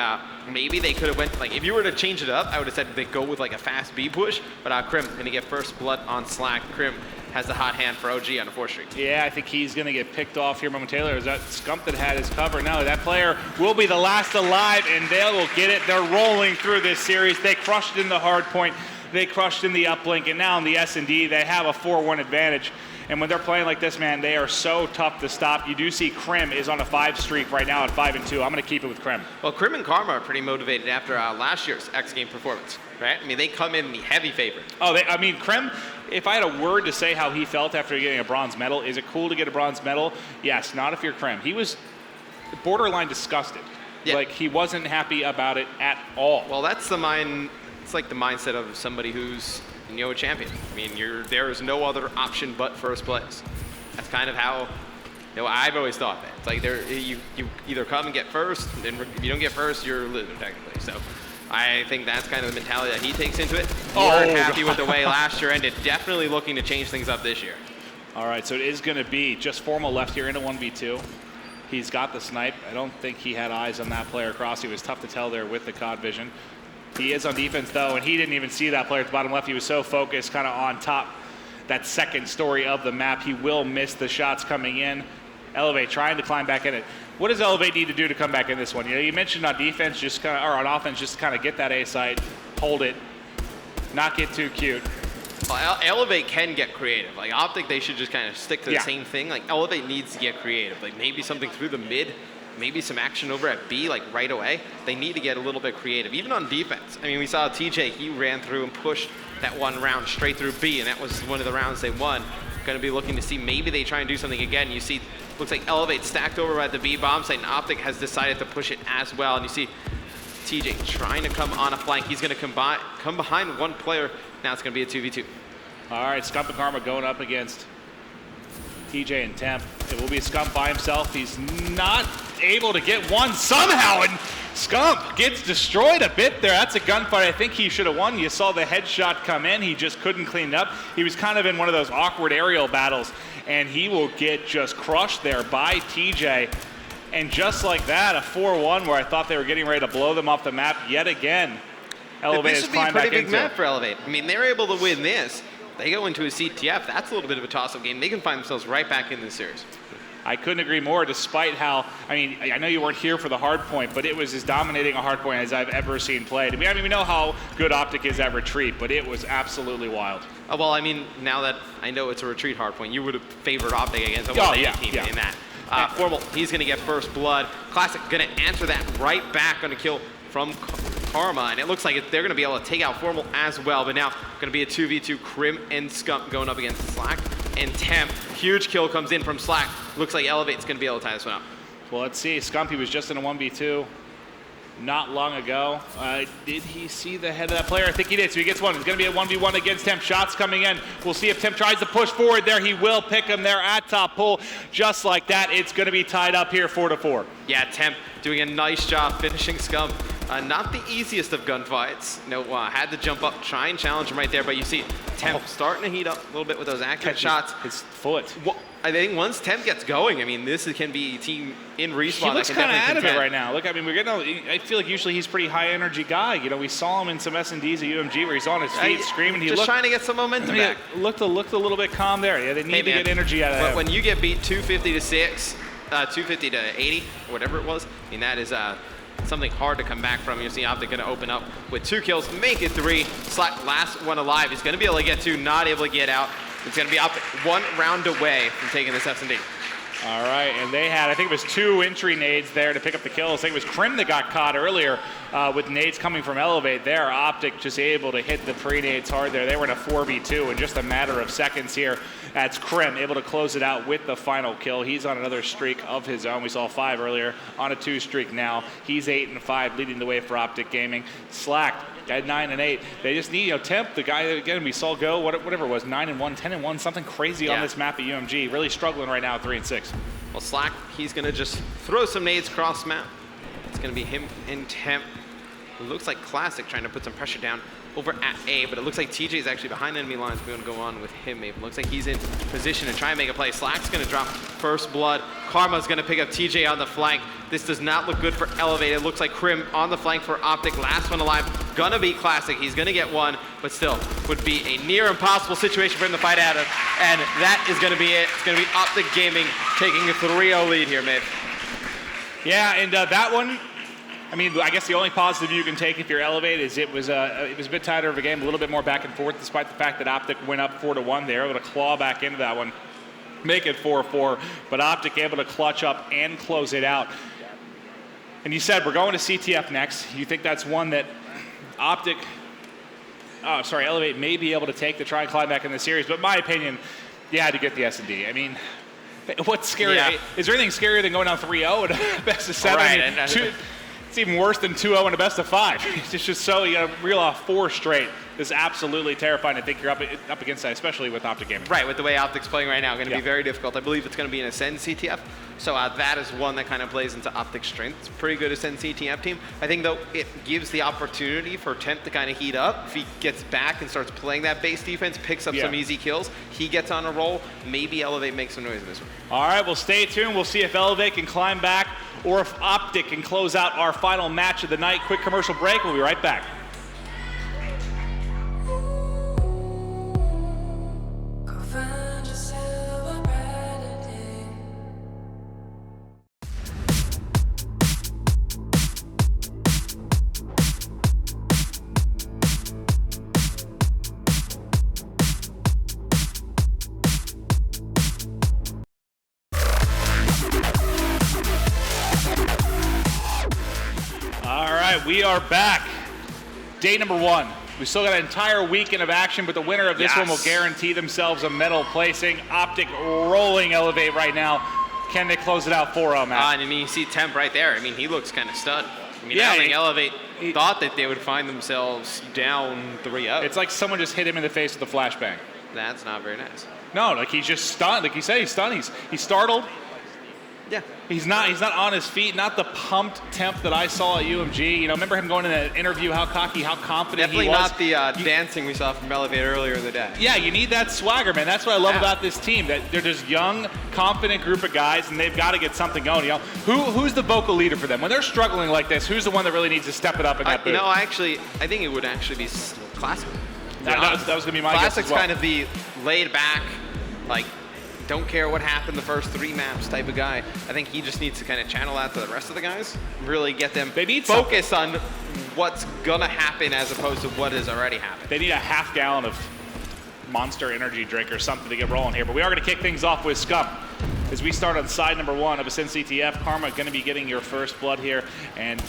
maybe they could have went, if you were to change it up, I would have said they go with a fast B push, but Krim going to get first blood on Slack. Krim has the hot hand for OG on the 4th Street. Yeah, I think he's going to get picked off here momentarily. Or is that Scump that had his cover? No, that player will be the last alive, and they will get it. They're rolling through this series. They crushed in the hard point. They crushed in the uplink, and now in the S&D, they have a 4-1 advantage. And when they're playing like this, man, they are so tough to stop. You do see Krim is on a 5 streak right now at 5-2. I'm going to keep it with Krim. Well, Krim and Karma are pretty motivated after last year's X Game performance, right? I mean, they come in the heavy favorite. Oh, Krim, if I had a word to say how he felt after getting a bronze medal, is it cool to get a bronze medal? Yes, not if you're Krim. He was borderline disgusted. Yeah. He wasn't happy about it at all. Well, that's the it's like the mindset of somebody who's a champion. I mean, there is no other option but first place. That's kind of how I've always thought that. It's like you either come and get first, and if you don't get first, you're a loser technically. So I think that's kind of the mentality that he takes into it. Weren't happy with the way last year ended. Definitely looking to change things up this year. All right, so it is going to be just Formal left here in a 1v2. He's got the snipe. I don't think he had eyes on that player across. He was tough to tell there with the COD vision. He is on defense, though, and he didn't even see that player at the bottom left. He was so focused kind of on top, that second story of the map. He will miss the shots coming in. eLevate trying to climb back in it. What does eLevate need to do to come back in this one? You mentioned on defense, or on offense, just kind of get that A site, hold it, not get too cute. Well, eLevate can get creative. OpTic, they should just kind of stick to the same thing. eLevate needs to get creative. Maybe something through the mid, maybe some action over at B, right away. They need to get a little bit creative, even on defense. I mean, we saw TJ, he ran through and pushed that one round straight through B, and that was one of the rounds they won. Going to be looking to see maybe they try and do something again. You see, looks like eLevate stacked over at the B bomb site, and OpTic has decided to push it as well. And you see TJ trying to come on a flank. He's going to come behind one player. Now it's going to be a 2v2. All right, Scump and Karma going up against TJ and Temp. It will be Scump by himself. He's not able to get one somehow, and Scump gets destroyed a bit there. That's a gunfight I think he should have won. You saw the headshot come in. He just couldn't clean it up. He was kind of in one of those awkward aerial battles, and he will get just crushed there by TJ. And just like that, a 4-1 where I thought they were getting ready to blow them off the map yet again. eLevate This is would be a climbing back pretty big into map it. for eLevate. I mean, they're able to win this. They go into a CTF. That's a little bit of a toss-up game. They can find themselves right back in this series. I couldn't agree more, despite how, I mean, I know you weren't here for the hardpoint, but it was as dominating a hardpoint as I've ever seen played. I mean, we know how good OpTic is at retreat, but it was absolutely wild. Well, I mean, now that I know it's a retreat hardpoint, you would have favored OpTic against a team in that. Formal, he's going to get first blood. Classic going to answer that right back, going to kill from Karma, and it looks like they're going to be able to take out Formal as well, but now going to be a 2v2 Crim and Scump going up against Slack and Temp. Huge kill comes in from Slack. Looks like eLevate's going to be able to tie this one up. Well, let's see. Scumpy was just in a 1v2 not long ago. Did he see the head of that player? I think he did, so he gets one. It's going to be a 1v1 against Temp. Shots coming in. We'll see if Temp tries to push forward there. He will pick him there at top pull. Just like that, it's going to be tied up here 4-4. Yeah, Temp doing a nice job finishing Scump. Not the easiest of gunfights. No, had to jump up, try and challenge him right there, but you see Temp starting to heat up a little bit with those accurate shots. His foot. Well, I think once Temp gets going, I mean, this can be a team in respawn. He looks that can kind of out of it contend. right now. Look, I mean, I feel like usually he's a pretty high energy guy. You know, we saw him in some S&Ds at UMG where he's on his feet screaming. He just trying to get some momentum back. Looked a little bit calm there. Yeah, they need to get energy out of him. When you get beat 250 to 6, 250 to 80, whatever it was, I mean, that is something hard to come back from. You see OpTic going to open up with 2 kills, make it 3. Slack, last one alive. He's going to be able to get 2, not able to get out. It's going to be OpTic 1 round away from taking this S&D. All right, and they had, I think it was 2 entry nades there to pick up the kills. I think it was Crim that got caught earlier with nades coming from eLevate there. OpTic just able to hit the pre-nades hard there. They were in a 4v2 in just a matter of seconds here. That's Crim able to close it out with the final kill. He's on another streak of his own. We saw 5 earlier, on a 2 streak now. He's 8-5, leading the way for OpTic Gaming. Slack at 9-8. They just need, Temp, the guy that again we saw go, whatever it was, 9-1, 10-1, something crazy on this map at UMG. Really struggling right now at 3-6. Well, Slack, he's going to just throw some nades cross map. It's going to be him and Temp. It looks like Classic trying to put some pressure down over at A, but it looks like TJ is actually behind enemy lines. We're going to go on with him. It looks like he's in position to try and make a play. Slack's going to drop first blood. Karma's going to pick up TJ on the flank. This does not look good for eLevate. It looks like Crim on the flank for OpTic. Last one alive. Gonna be Classic. He's going to get 1, but still would be a near impossible situation for him to fight out of. And that is going to be it. It's going to be OpTic Gaming taking a 3-0 lead here, Maeve. Yeah, and that one, I mean, I guess the only positive you can take if you're eLevate is it was a bit tighter of a game, a little bit more back and forth, despite the fact that OpTic went up 4-1. They were able to claw back into that one, make it 4-4, but OpTic able to clutch up and close it out. And you said we're going to CTF next. You think that's one that eLevate may be able to take to try and climb back in the series, but in my opinion, you had to get the S&D. I mean, what's scary? Yeah. Is there anything scarier than going down 3-0 and a best of 7? Right, I mean, it's even worse than 2-0 and a best of 5. It's just so you got to reel off 4 straight. It's absolutely terrifying to think you're up against that, especially with OpTic Gaming. Right, with the way OpTic's playing right now, going to be very difficult. I believe it's going to be an Ascend CTF. So that is one that kind of plays into OpTic's strength. It's a pretty good Ascend CTF team. I think, though, it gives the opportunity for Temp to kind of heat up. If he gets back and starts playing that base defense, picks up some easy kills, he gets on a roll, maybe eLevate makes some noise in this one. All right, well, stay tuned. We'll see if eLevate can climb back or if OpTic can close out our final match of the night. Quick commercial break. We'll be right back. We are back. Day number 1. We still got an entire weekend of action, but the winner of this one will guarantee themselves a medal placing. OpTic rolling eLevate right now. Can they close it out 4-0, Matt? I mean, you see Temp right there. I mean, he looks kind of stunned. I mean, I think eLevate thought that they would find themselves down 3-0. It's like someone just hit him in the face with a flashbang. That's not very nice. No, like he's just stunned. Like you said, he's stunned. He's startled. Yeah. He's not on his feet. Not the pumped temp that I saw at UMG. You know, remember him going in that interview, how cocky, how confident Definitely he was. not the dancing we saw from eLevate earlier in the day. Yeah, you need that swagger, man. That's what I love about this team. That they're just young, confident group of guys, and they've got to get something going. You know, who's the vocal leader for them when they're struggling like this? Who's the one that really needs to step it up in that booth? You know, I think it would actually be Classic. That was going to be my guess Classic's as well. kind of the laid back, like, don't care what happened the first 3 maps type of guy. I think he just needs to kind of channel that to the rest of the guys, really get them focused on what's gonna happen as opposed to what has already happened. They need a half gallon of Monster energy drink or something to get rolling here, but we are going to kick things off with Scum. As we start on side number 1 of Ascend CTF, Karma going to be getting your first blood here, and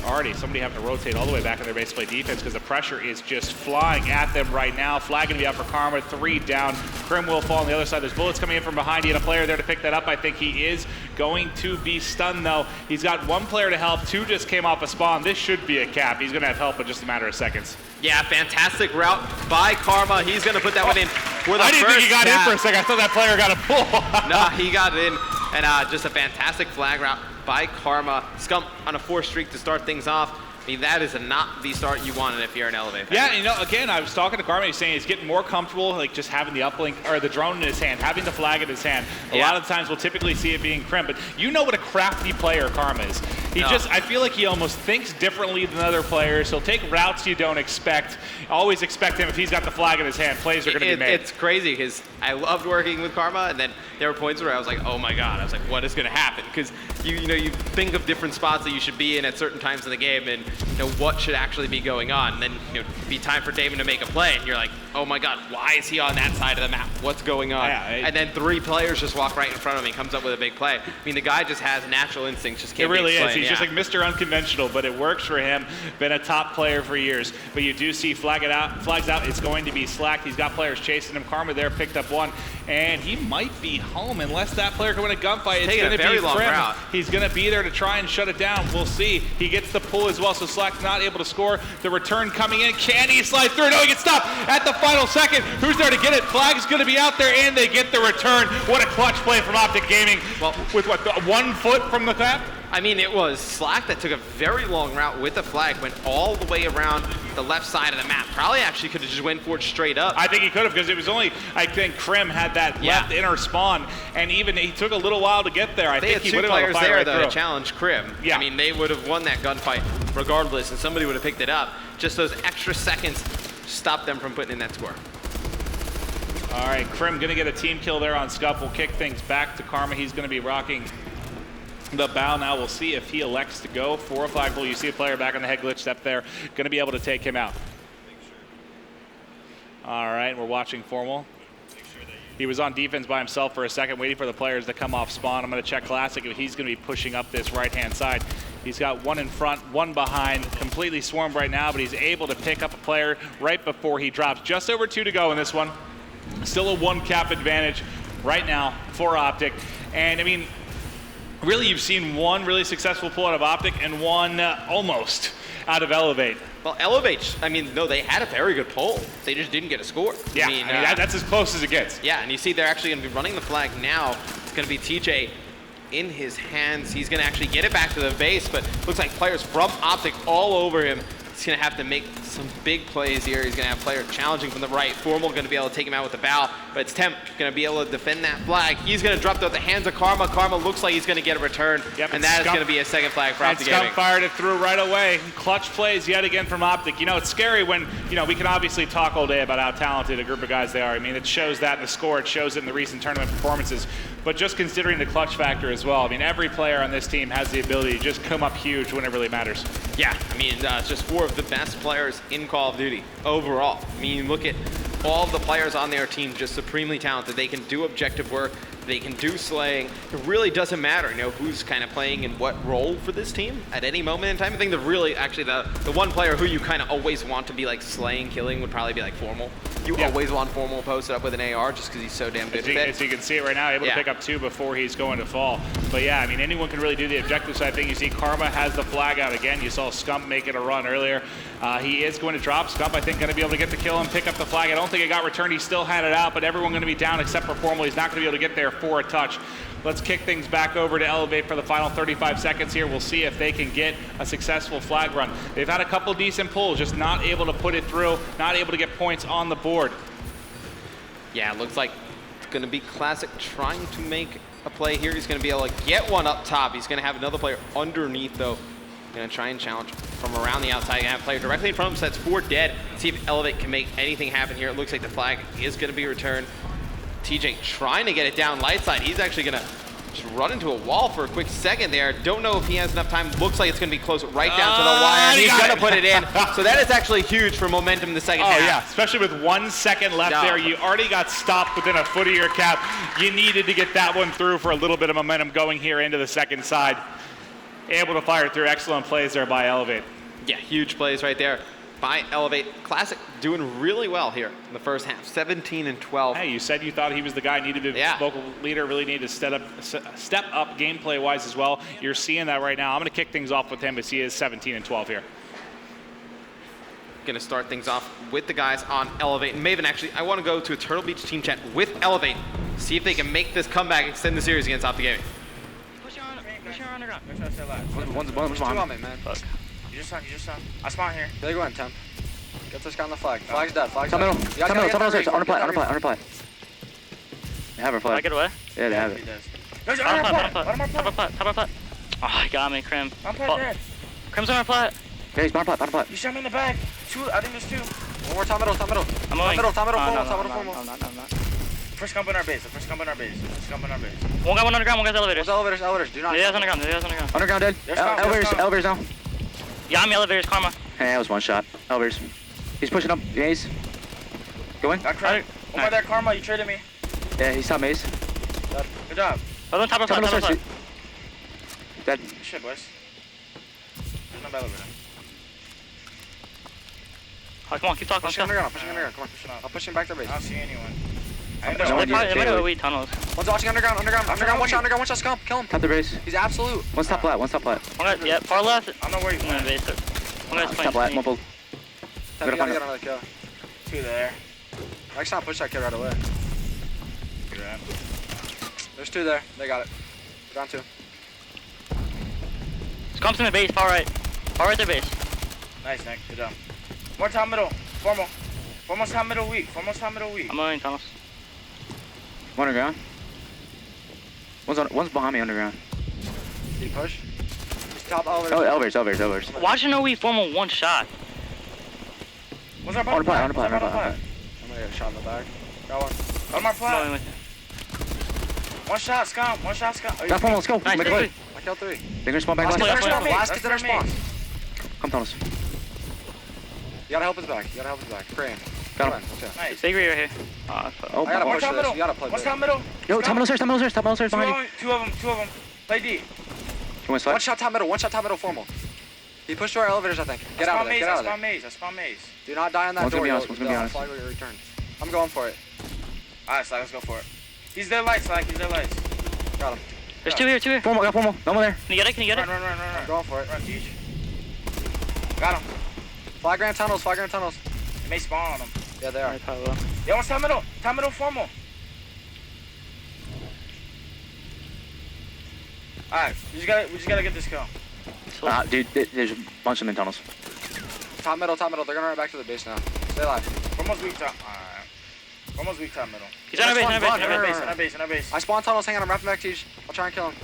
already somebody having to rotate all the way back in their base play defense because the pressure is just flying at them right now. Flag going to be out for Karma, 3 down. Krim will fall on the other side. There's bullets coming in from behind. He had a player there to pick that up. I think he is going to be stunned though. He's got 1 player to help. 2 just came off a spawn. This should be a cap. He's going to have help in just a matter of seconds. Yeah, fantastic route by Karma. He's going to put that one in for the I didn't think he got in for a second. I thought that player got a pull. No, he got it in. And just a fantastic flag route by Karma. Scum on a 4 streak to start things off. I mean, that is not the start you wanted if you're an eLevate fan. Yeah, you know, again, I was talking to Karma, he's saying he's getting more comfortable, like just having the uplink, or the drone in his hand, having the flag in his hand. A lot of times we'll typically see it being Krim, but you know what a crafty player Karma is. He I feel like he almost thinks differently than other players. He'll take routes you don't expect. Always expect him, if he's got the flag in his hand, plays are going to be made. It's crazy, because I loved working with Karma, and then there were points where I was like, oh my God, I was like, what is going to happen? Because you think of different spots that you should be in at certain times in the game, and what should actually be going on. And then be time for Damon to make a play, and you're like, oh my God, why is he on that side of the map? What's going on? And then 3 players just walk right in front of him. He comes up with a big play. I mean, the guy just has natural instincts. Just can't. It really is. He's just like Mr. Unconventional, but it works for him. Been a top player for years. But you do see flags out. It's going to be slacked. He's got players chasing him. Karma there picked up 1, and he might be home unless that player can win a gunfight. It's going to be Krim. He's going to be there to try and shut it down. We'll see. He gets the pull as well, so Slack's not able to score. The return coming in. Can he slide through? No, he gets stopped at the final second. Who's there to get it? Flag's going to be out there, and they get the return. What a clutch play from OpTic Gaming. Well, with 1 foot from the tap? I mean, it was Slack that took a very long route with the flag, went all the way around the left side of the map. Probably actually could have just went for it straight up. I think he could have, because it was only, I think Krim had that left inner spawn, and even he took a little while to get there. I think he would have players there right though through. to challenge Krim. Yeah. I mean, they would have won that gunfight regardless, and somebody would have picked it up. Just those extra seconds stopped them from putting in that score. All right, Krim going to get a team kill there on Scuff. We'll kick things back to Karma. He's going to be rocking the bow now. We'll see if he elects to go for a flagpole. You see a player back on the head glitch step there. Going to be able to take him out. All right, we're watching Formal. He was on defense by himself for a second, waiting for the players to come off spawn. I'm going to check Classic. He's going to be pushing up this right-hand side. He's got 1 in front, 1 behind, completely swarmed right now, but he's able to pick up a player right before he drops. Just over 2 to go in this one. Still a 1 cap advantage right now for OpTic. And I mean, really, you've seen 1 really successful pull out of OpTic and 1 almost out of eLevate. Well, eLevate, I mean, no, they had a very good pull. They just didn't get a score. Yeah, I mean, that's as close as it gets. Yeah, and you see they're actually going to be running the flag now. It's going to be TJ in his hands. He's going to actually get it back to the base, but looks like players from OpTic all over him. He's going to have to make some big plays here. He's going to have players challenging from the right. Formal going to be able to take him out with the bow, but it's Temp going to be able to defend that flag. He's going to drop at the hands of Karma. Karma looks like he's going to get a return, and that is going to be a second flag for OpTic Gaming. Scum fired it through right away. Clutch plays yet again from OpTic. You know, it's scary when, we can obviously talk all day about how talented a group of guys they are. I mean, it shows that in the score. It shows it in the recent tournament performances. But just considering the clutch factor as well, I mean, every player on this team has the ability to just come up huge when it really matters. Yeah, I mean, it's just 4 of the best players in Call of Duty overall. I mean, look at all the players on their team, just supremely talented. They can do objective work. They can do slaying. It really doesn't matter, you know, who's kind of playing in what role for this team at any moment in time. I think the really, actually, the one player who you kind of always want to be like slaying, killing would probably be like Formal. You always want Formal posted up with an AR just because he's so damn good at it. As you can see it right now, able to pick up 2 before he's going to fall. But yeah, I mean, anyone can really do the objective side thing. You see Karma has the flag out again. You saw Scump make it a run earlier. He is going to drop. Scump, I think, going to be able to get the kill and pick up the flag. I don't think it got returned. He still had it out, but everyone going to be down except for Formal. He's not going to be able to get there for a touch. Let's kick things back over to eLevate for the final 35 seconds here. We'll see if they can get a successful flag run. They've had a couple decent pulls, just not able to put it through, not able to get points on the board. Yeah, it looks like it's going to be Classic trying to make a play here. He's going to be able to get one up top. He's going to have another player underneath, though. Going to try and challenge from around the outside. Going to have a player directly in front of him, so that's 4 dead. See if eLevate can make anything happen here. It looks like the flag is going to be returned. TJ trying to get it down light side. He's actually going to just run into a wall for a quick second there. Don't know if he has enough time. Looks like it's going to be close right down to the wire. And he's going to put it in. So that is actually huge for momentum in the second half. Oh, yeah, especially with 1 second left there. You already got stopped within a foot of your cap. You needed to get that one through for a little bit of momentum going here into the second side. Able to fire through. Excellent plays there by eLevate. Yeah, huge plays right there by eLevate. Classic doing really well here in the first half, 17 and 12. Hey, you said you thought he was the guy, needed to be vocal leader, really needed to step up gameplay-wise as well. You're seeing that right now. I'm going to kick things off with him as he is 17 and 12 here. Going to start things off with the guys on eLevate. And Maven, actually, I want to go to a Turtle Beach team chat with eLevate, see if they can make this comeback, extend the series against OpTic Gaming. Push your underground. One's behind me, man. Fuck. You just saw. I spawn here. There you go, Tim. Get this guy on the flag. Flag's dead. Flag's dead. Top middle, search. Underplay. They have her flag. I get away? Yeah, they have it. There's top of plat. Oh, he got me, Crim. I'm dead. Crim's on our plat. Yeah, he's bottom plat. You shot me in the back. 2, I think there's 2. One more top middle. I'm moving. Top middle, formal. I'm not. First comp in our base. One guy went underground, one guy's elevators. Elevators. Do not. Yeah, he's underground. Underground dead. Elevators now. Yeah, I'm elevators, Karma. Hey, that was one shot. Elevators. He's pushing up. Maze. Going. Got cracked. Oh my, that Karma, you traded me. Yeah, he's top maze. Good job. I was on top of plat. Dead. Shit, boys. There's no elevator. Oh, come on, keep talking. Pushing underground. Come on. I'll push him back to base. I don't see anyone. They might have weed tunnels. One's watching underground. One shot, Scump. Kill him. Cut the base. He's absolute. One's top plat. One guy, yeah, far left. I'm not worried. I'm gonna base it. One guy's playing. Top plat. One pull. You gotta get another kill. 2 there. Next time, push that kid right away. There's 2 there. They got it. Down 2. Scump's in the base, far right. Far right their base. Nice, Nick. Good job. More top middle. Formal. Formal's top middle weak. I'm moving tunnels. One underground. One's behind me underground. Did he push? He's top elevators. Elevators. Why should no we formal one shot? What's our On the plat. I'm gonna get a shot in the back. Got one. On our plat. One shot, Scump. Got formal. Let's go. Nice, Make a play. I killed 3. They're gonna spawn back. Last kid that are spawn. Come tunnels. You gotta help us back. Crane. Got him. Okay. Nice. Big right here. I gotta push this. You gotta play What's big. top middle? Yo, top middle search behind you. Two of them. Play D. One shot top middle, formal. He pushed to our elevators, I think. Get out of there. I spawn maze. Do not die on that door. One's gonna be honest. Flag will return. I'm going for it. Alright, Slack, let's go for it. He's their lights, Slack. Got him. There's 2 here. Formal. No one there. Can you get it? Run. I'm going for it. Run, teach. Got him. Flag ground tunnels. They may spawn on him. Yeah, they are. Yeah, one's top middle, formal. Alright, we just gotta get this kill. Dude, there's a bunch of them in tunnels. Top middle. They're gonna run back to the base now. Stay alive. Formal's weak top. Formal's weak top middle. He's on our base. In our base. I spawn tunnels, hang on, I'm wrapping back to you. I'll try and kill him.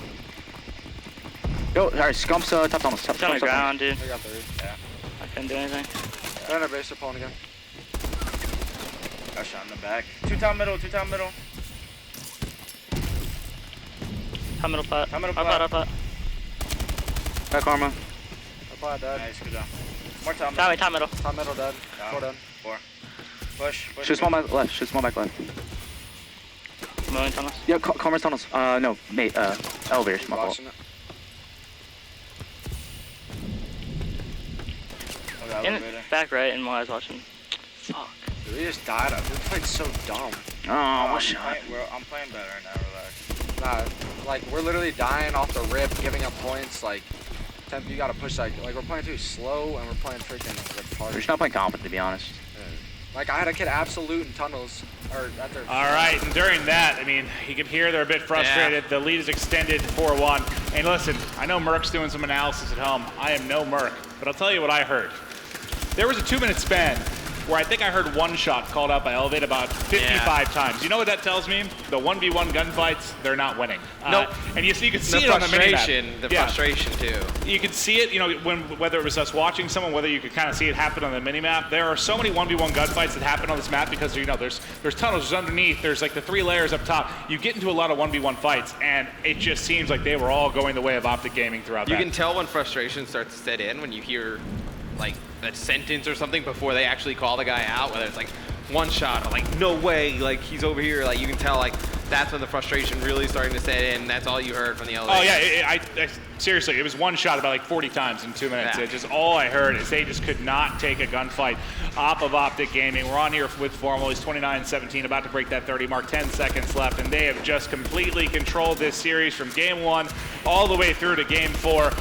Yo, alright, Scump's top tunnels. He's on the ground, dude. They got 3. Yeah. I couldn't do anything. They're in our base, they're pulling again. Got shot in the back. 2 top middle. Top middle plat. Top plat. Back Karma. Apply dead. Nice, good job. More top middle. Top middle. Top middle dead. 4 dead. 4. Push. Shoot small back left. Smoking tunnels. Yeah, Karma's tunnels. No, mate, elevators, my fault. Watching it. Okay, In elevator. back right, and while I was watching. Fuck. Dude, we just died. We played so dumb. Oh, what shot? I'm playing better right now, relax. Nah, like, we're literally dying off the rip, giving up points, like, Temp, you gotta push, like we're playing too slow, and we're playing freaking retarded. We're just not playing confident, to be honest. Like, I had a kid absolute in tunnels, or at their... All right, and during that, I mean, you can hear they're a bit frustrated. The lead is extended 4-1. And listen, I know Merc's doing some analysis at home. I am no Merc, but I'll tell you what I heard. There was a 2-minute span where I think I heard one shot called out by eLevate about 55 times. You know what that tells me? The 1v1 gunfights, they're not winning. Nope. And you can see it on the minimap. The frustration too. You can see it, you know, whether it was us watching someone, whether you could kind of see it happen on the minimap. There are so many 1v1 gunfights that happen on this map because, you know, there's tunnels, there's underneath, there's like the 3 layers up top. You get into a lot of 1v1 fights, and it just seems like they were all going the way of OpTic Gaming throughout that. You can tell when frustration starts to set in when you hear like a sentence or something before they actually call the guy out, whether it's like one shot or like no way, like he's over here, like you can tell like that's when the frustration really starting to set in. That's all you heard from the elevator. Oh yeah, I seriously, it was one shot about like 40 times in 2 minutes. Yeah. It's just all I heard is they just could not take a gunfight off of OpTic Gaming. We're on here with Formal. He's 29-17, about to break that 30 mark, 10 seconds left, and they have just completely controlled this series from game 1 all the way through to game 4.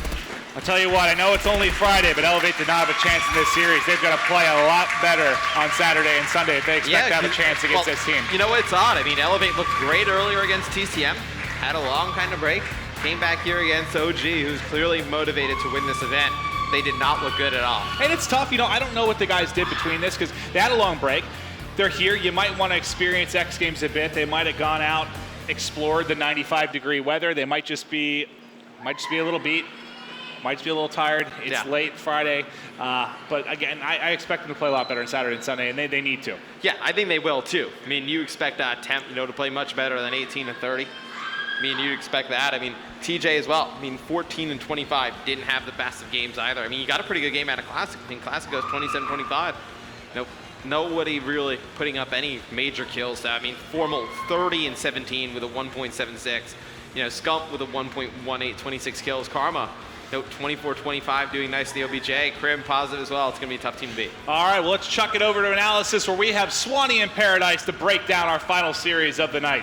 I'll tell you what, I know it's only Friday, but eLevate did not have a chance in this series. They've got to play a lot better on Saturday and Sunday if they expect to have a chance against this team. You know, it's odd. I mean, eLevate looked great earlier against TCM, had a long kind of break, came back here against OG, who's clearly motivated to win this event. They did not look good at all. And it's tough, you know, I don't know what the guys did between this because they had a long break. They're here, you might want to experience X Games a bit. They might have gone out, explored the 95-degree weather. They might just be a little beat. Might just be a little tired. It's late Friday. But again, I expect them to play a lot better on Saturday and Sunday, and they need to. Yeah, I think they will too. I mean, you expect Temp, you know, to play much better than 18 and 30. I mean, you'd expect that. I mean, TJ as well. I mean, 14 and 25 didn't have the best of games either. I mean, you got a pretty good game out of Classic. I mean, Classic goes 27-25. Nope. Nobody really putting up any major kills. I mean, Formal 30 and 17 with a 1.76. You know, Scump with a 1.18, 26 kills. Karma, 24-25, doing nicely. OBJ, Crim positive as well. It's going to be a tough team to beat. All right, well, let's chuck it over to analysis where we have Swanee and Paradise to break down our final series of the night.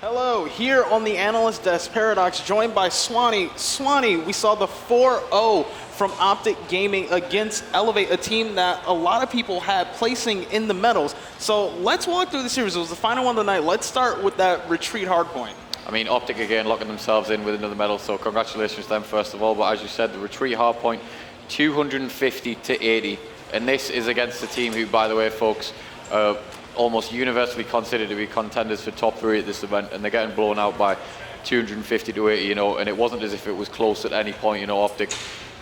Hello, here on the analyst desk, Paradox, joined by Swanee. Swanee, we saw the 4-0 from OpTic Gaming against eLevate, a team that a lot of people had placing in the medals. So let's walk through the series. It was the final one of the night. Let's start with that retreat hardpoint. I mean, OpTic again locking themselves in with another medal, so congratulations to them first of all. But as you said, the retreat hardpoint, 250-80. And this is against a team who, by the way, folks, almost universally considered to be contenders for top 3 at this event, and they're getting blown out by 250-80, you know, and it wasn't as if it was close at any point, you know. OpTic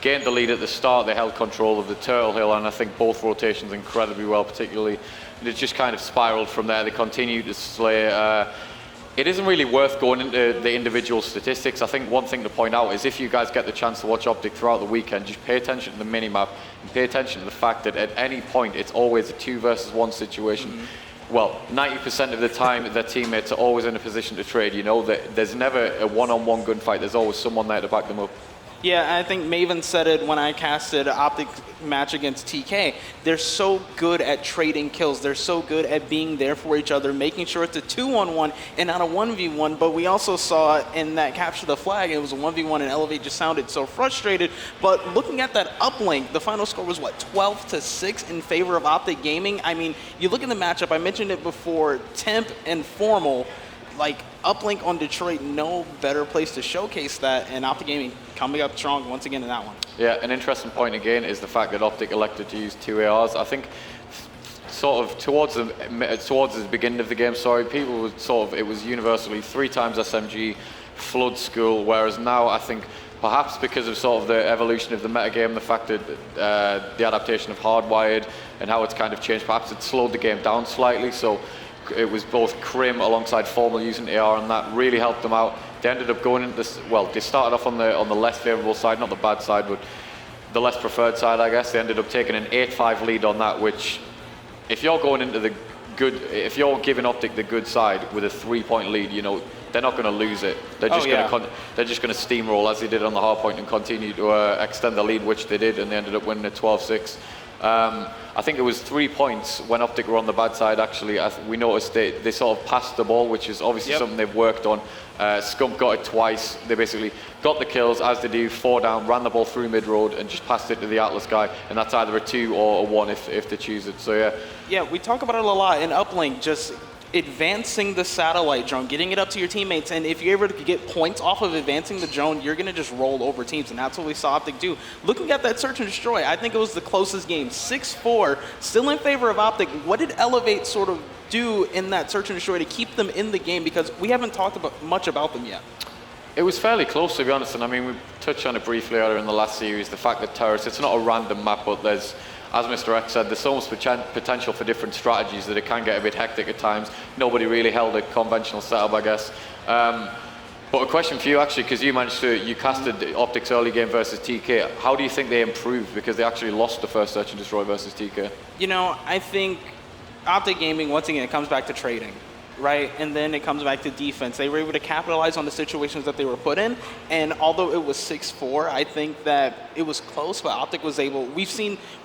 gained the lead at the start, they held control of the Turtle Hill, and I think both rotations incredibly well, particularly, and it just kind of spiraled from there. They continued to slay. It isn't really worth going into the individual statistics. I think one thing to point out is if you guys get the chance to watch OpTic throughout the weekend, just pay attention to the minimap and pay attention to the fact that at any point it's always a 2 versus 1 situation. Well, 90% of the time their teammates are always in a position to trade, you know, there's never a one-on-one gunfight, there's always someone there to back them up. Yeah, I think Maven said it when I casted OpTic match against TK. They're so good at trading kills. They're so good at being there for each other, making sure it's a 2-on-1 and not a 1v1. But we also saw in that capture the flag, it was a 1v1 and eLevate just sounded so frustrated. But looking at that uplink, the final score was what, 12-6 in favor of OpTic Gaming? I mean, you look at the matchup, I mentioned it before, Temp and Formal, like uplink on Detroit, no better place to showcase that, and OpTic Gaming coming up strong once again in that one. Yeah, an interesting point again is the fact that OpTic elected to use 2 ARs. I think sort of towards the beginning of the game, people would sort of, it was universally 3 times SMG, Flood School, whereas now I think perhaps because of sort of the evolution of the metagame, the fact that the adaptation of Hardwired and how it's kind of changed, perhaps it slowed the game down slightly, so it was both Crim alongside Formal using AR, and that really helped them out. They ended up going into this, well, they started off on the less favorable side, not the bad side, but the less preferred side, I guess. They ended up taking an 8-5 lead on that, which if you're going into the good. If you're giving OpTic the good side with a 3-point lead, you know, they're not going to lose it. They're just they're just going to steamroll as they did on the hard point and continue to extend the lead, which they did, and they ended up winning at 12-6. I think it was 3 points when OpTic were on the bad side. Actually, we noticed they sort of passed the ball, which is obviously something they've worked on. Scump got it twice. They basically got the kills, as they do, 4 down, ran the ball through mid-road and just passed it to the Atlas guy, and that's either a 2 or a 1 if they choose it. So yeah, we talk about it a lot in uplink, just advancing the satellite drone, getting it up to your teammates, and if you're able to get points off of advancing the drone, you're going to just roll over teams, and that's what we saw OpTic do. Looking at that search and destroy, I think it was the closest game, 6-4, still in favor of OpTic. What did eLevate sort of do in that search and destroy to keep them in the game, because we haven't talked much about them yet? It was fairly close, to be honest, and I mean, we touched on it briefly earlier in the last series, the fact that Terrace, it's not a random map, but there's, as Mr. X said, there's so much potential for different strategies that it can get a bit hectic at times. Nobody really held a conventional setup, I guess. But a question for you, actually, because you casted OpTic's early game versus TK. How do you think they improved? Because they actually lost the first search and destroy versus TK. You know, I think OpTic Gaming, once again, it comes back to trading, right? And then it comes back to defense. They were able to capitalize on the situations that they were put in. And although it was 6-4, I think that it was close, but OpTic was able, we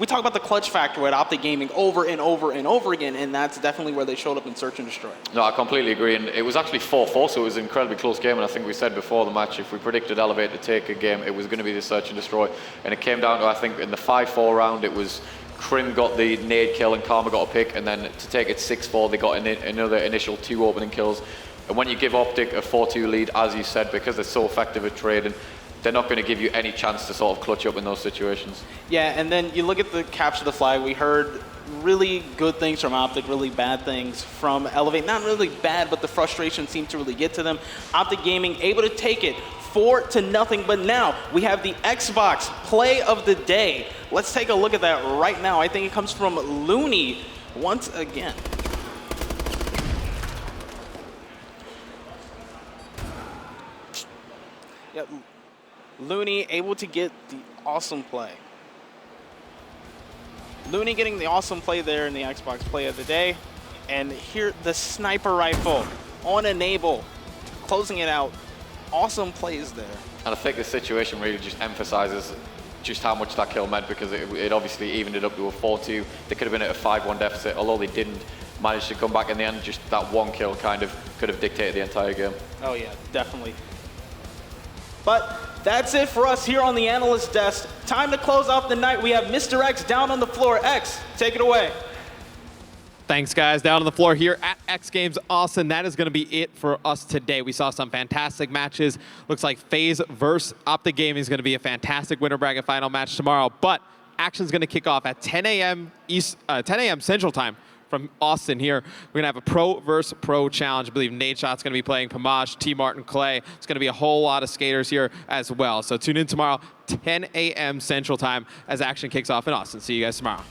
talk about the clutch factor at OpTic Gaming over and over and over again, and that's definitely where they showed up in search and destroy. No, I completely agree. And it was actually 4-4, so it was an incredibly close game. And I think we said before the match, if we predicted eLevate to take a game, it was going to be the search and destroy. And it came down to, I think, in the 5-4 round, it was Crim got the nade kill and Karma got a pick, and then to take it 6-4, they got another initial 2 opening kills. And when you give OpTic a 4-2 lead, as you said, because they're so effective at trading, they're not going to give you any chance to sort of clutch up in those situations. Yeah, and then you look at the capture the flag. We heard really good things from OpTic, really bad things from eLevate. Not really bad, but the frustration seemed to really get to them. OpTic Gaming able to take it 4-0, but now we have the Xbox play of the day. Let's take a look at that right now. I think it comes from Looney once again. Yep. Looney able to get the awesome play. Looney getting the awesome play there in the Xbox play of the day. And here, the sniper rifle on enable, closing it out. Awesome plays there. And I think the situation really just emphasizes just how much that kill meant, because it obviously evened it up to a 4-2. They could have been at a 5-1 deficit, although they didn't manage to come back in the end. Just that one kill kind of could have dictated the entire game. Oh yeah, definitely. But that's it for us here on the analyst desk. Time to close off the night. We have Mr. X down on the floor. X, take it away. Thanks, guys. Down on the floor here at X Games Austin. That is going to be it for us today. We saw some fantastic matches. Looks like FaZe versus OpTic Gaming is going to be a fantastic winter bracket final match tomorrow. But action's going to kick off at 10 a.m. 10 a.m. Central Time from Austin here. We're going to have a pro versus pro challenge. I believe Nate Shot's going to be playing Pamaj, T. Martin, Clay. It's going to be a whole lot of skaters here as well. So tune in tomorrow, 10 a.m. Central Time, as action kicks off in Austin. See you guys tomorrow.